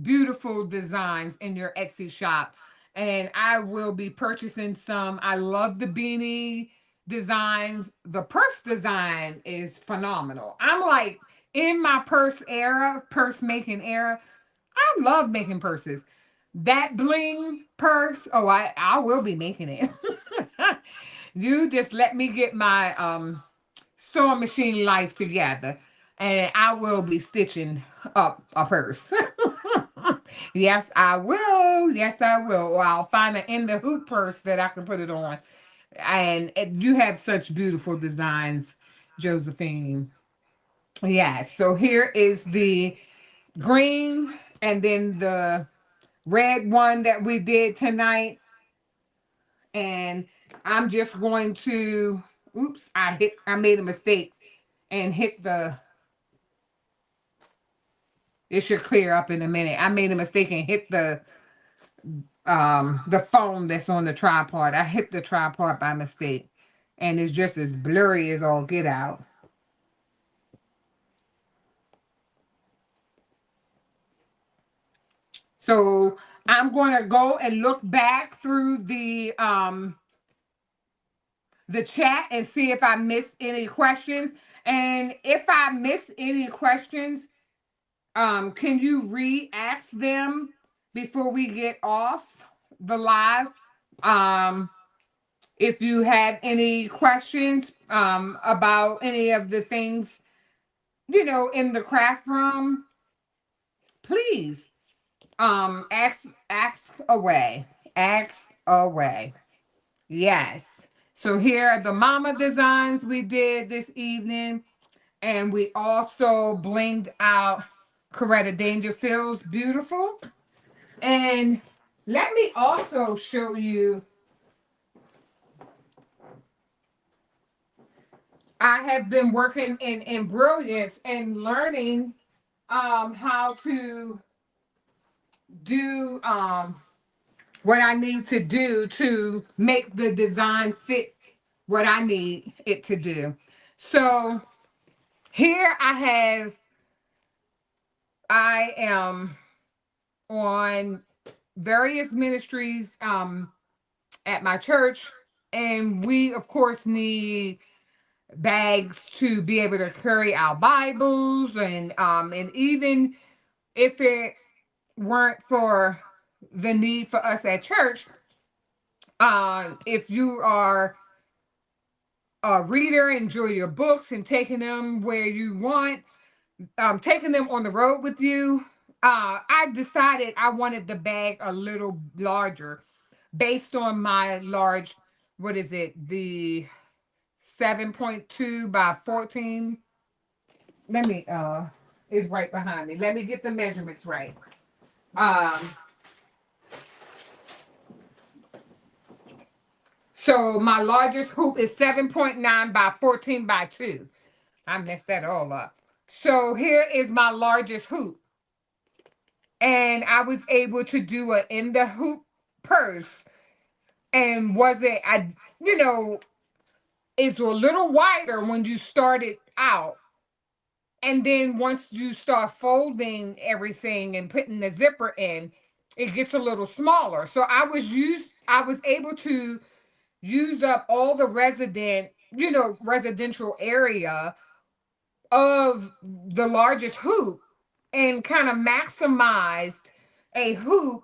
beautiful designs in your Etsy shop. And I will be purchasing some. I love the beanie designs. The purse design is phenomenal. I'm like in my purse making era. I love making purses. That bling purse, oh, I will be making it. You just let me get my sewing machine life together and I will be stitching up a purse. Yes, I will. Yes, I will. Or I'll find an in the hoop purse that I can put it on. And you have such beautiful designs, Josephine. Yes. So here is the green and then the red one that we did tonight. And I'm just going to, oops, I made a mistake and hit it should clear up in a minute. I made a mistake and hit the phone that's on the tripod. I hit the tripod by mistake. And it's just as blurry as all get out. So I'm going to go and look back through the chat and see if I missed any questions. And if I miss any questions, can you re-ask them before we get off the live? Um, if you have any questions about any of the things, in the craft room, please ask away. Ask away. Yes. So here are the mama designs we did this evening. And we also blinged out Coretta Dangerfield's beautiful. And let me also show you, I have been working in embroidery and learning how to do what I need to do to make the design fit what I need it to do. So here I am on various ministries at my church, and we of course need bags to be able to carry our Bibles, and even if it weren't for the need for us at church, if you are a reader, enjoy your books and taking them where you want, taking them on the road with you. I decided I wanted the bag a little larger based on my large, what is it, the 7.2 by 14. Let me, is right behind me. Let me get the measurements right. Um, so my largest hoop is 7.9 by 14 by 2. I messed that all up. So here is my largest hoop. And I was able to do it in the hoop purse. And was it, you know, it's a little wider when you start it out. And then once you start folding everything and putting the zipper in, it gets a little smaller. So I was able to use up all the residential area of the largest hoop and kind of maximized a hoop,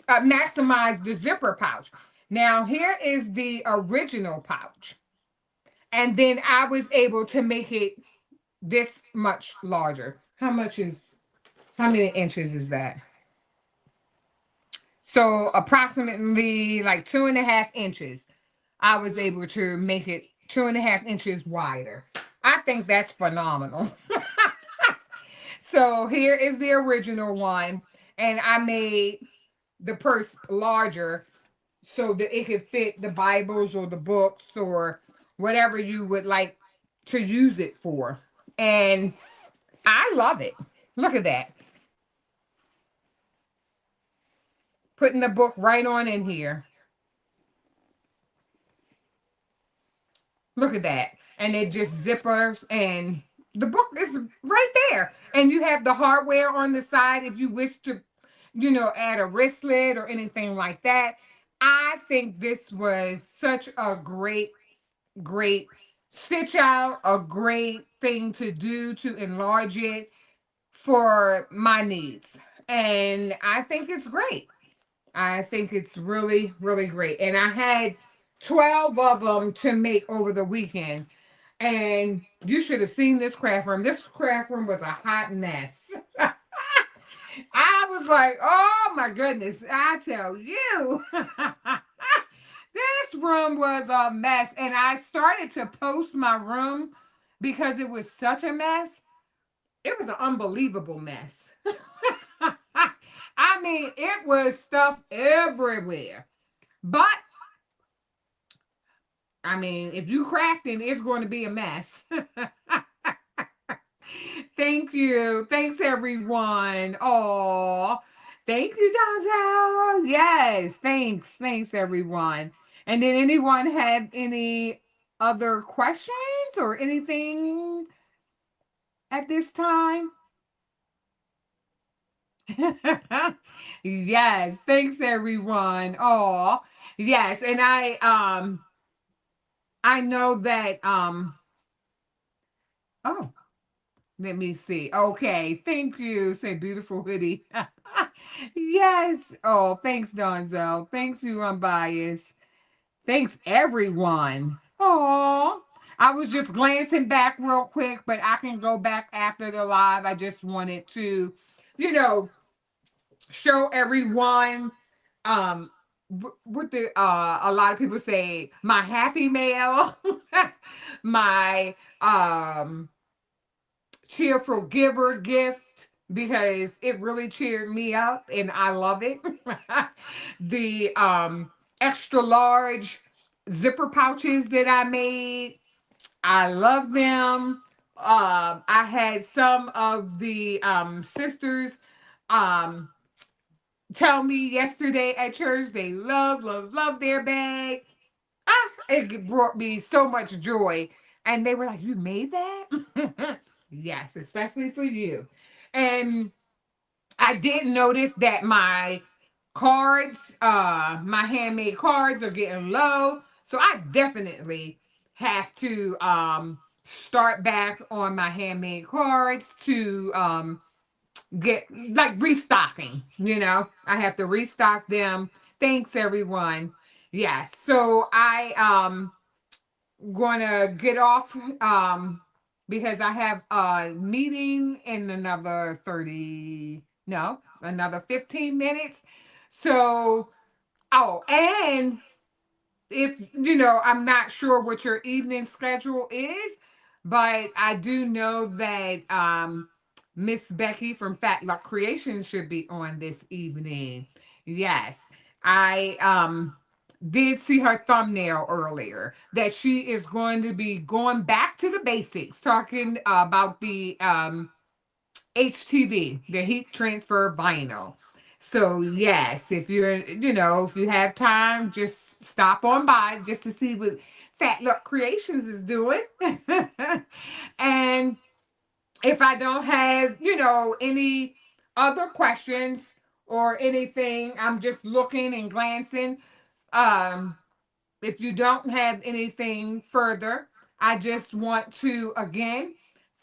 maximized the zipper pouch. Now here is the original pouch. And then I was able to make it this much larger. How many inches is that? So approximately like 2.5 inches. I was able to make it 2.5 inches wider. I think that's phenomenal. So here is the original one. And I made the purse larger so that it could fit the Bibles or the books or whatever you would like to use it for. And I love it. Look at that. Putting the book right on in here. Look at that. And it just zippers and the book is right there. And you have the hardware on the side if you wish to, add a wristlet or anything like that. I think this was such a great, great stitch out, a great thing to do to enlarge it for my needs. And I think it's great. I think it's really, really great. And I had 12 of them to make over the weekend. And you should have seen this craft room. This craft room was a hot mess. I was like, oh my goodness, I tell you. This room was a mess. And I started to post my room because it was such a mess. It was an unbelievable mess. I mean, it was stuff everywhere. But I mean, if you crafting, it's going to be a mess. Thank you. Thanks, everyone. Oh, thank you, Donzel. Yes, thanks. Thanks, everyone. And did anyone have any other questions or anything at this time? Yes, thanks, everyone. Oh, yes, and I know that oh, let me see. Okay, thank you. Say beautiful hoodie. Yes. Oh, thanks, Donzel. Thanks, you unbiased. Thanks, everyone. Oh, I was just glancing back real quick, but I can go back after the live. I just wanted to, you know, show everyone what the a lot of people say my happy mail, my cheerful giver gift because it really cheered me up and I love it. The extra large zipper pouches that I made, I love them. I had some of the sisters um tell me yesterday at church they love, love, love their bag. It brought me so much joy. And they were like, you made that? Yes, especially for you. And I did notice that my cards, my handmade cards are getting low. So I definitely have to start back on my handmade cards to get like restocking, I have to restock them. Thanks, everyone. Yes. So I gonna get off because I have a meeting in another 30 No, another 15 minutes. So, oh, and if you know, I'm not sure what your evening schedule is, but I do know that Miss Becky from Fat Luck Creations should be on this evening. Yes. I did see her thumbnail earlier that she is going to be going back to the basics, talking about the HTV, the heat transfer vinyl. So yes, if you're, you know, if you have time, just stop on by just to see what Fat Luck Creations is doing. And if I don't have, you know, any other questions or anything, I'm just looking and glancing. Um, if you don't have anything further, I just want to again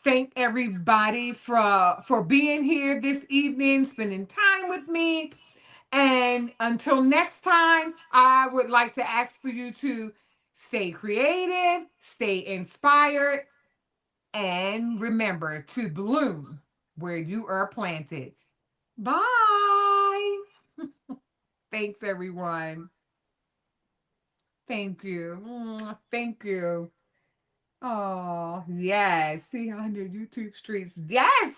thank everybody for being here this evening, spending time with me. And until next time, I would like to ask for you to stay creative, stay inspired, and remember to bloom where you are planted. Bye. Thanks, everyone. Thank you. Thank you. Oh, yes. See you on your YouTube streets. Yes.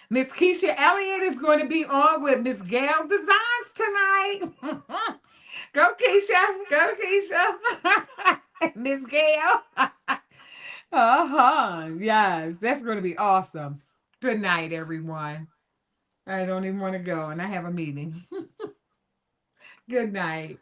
Miss Keisha Elliott is going to be on with Miss Gail Designs tonight. Go, Keisha. Go, Keisha. Miss Gail. Uh-huh. Yes. That's going to be awesome. Good night, everyone. I don't even want to go, and I have a meeting. Good night.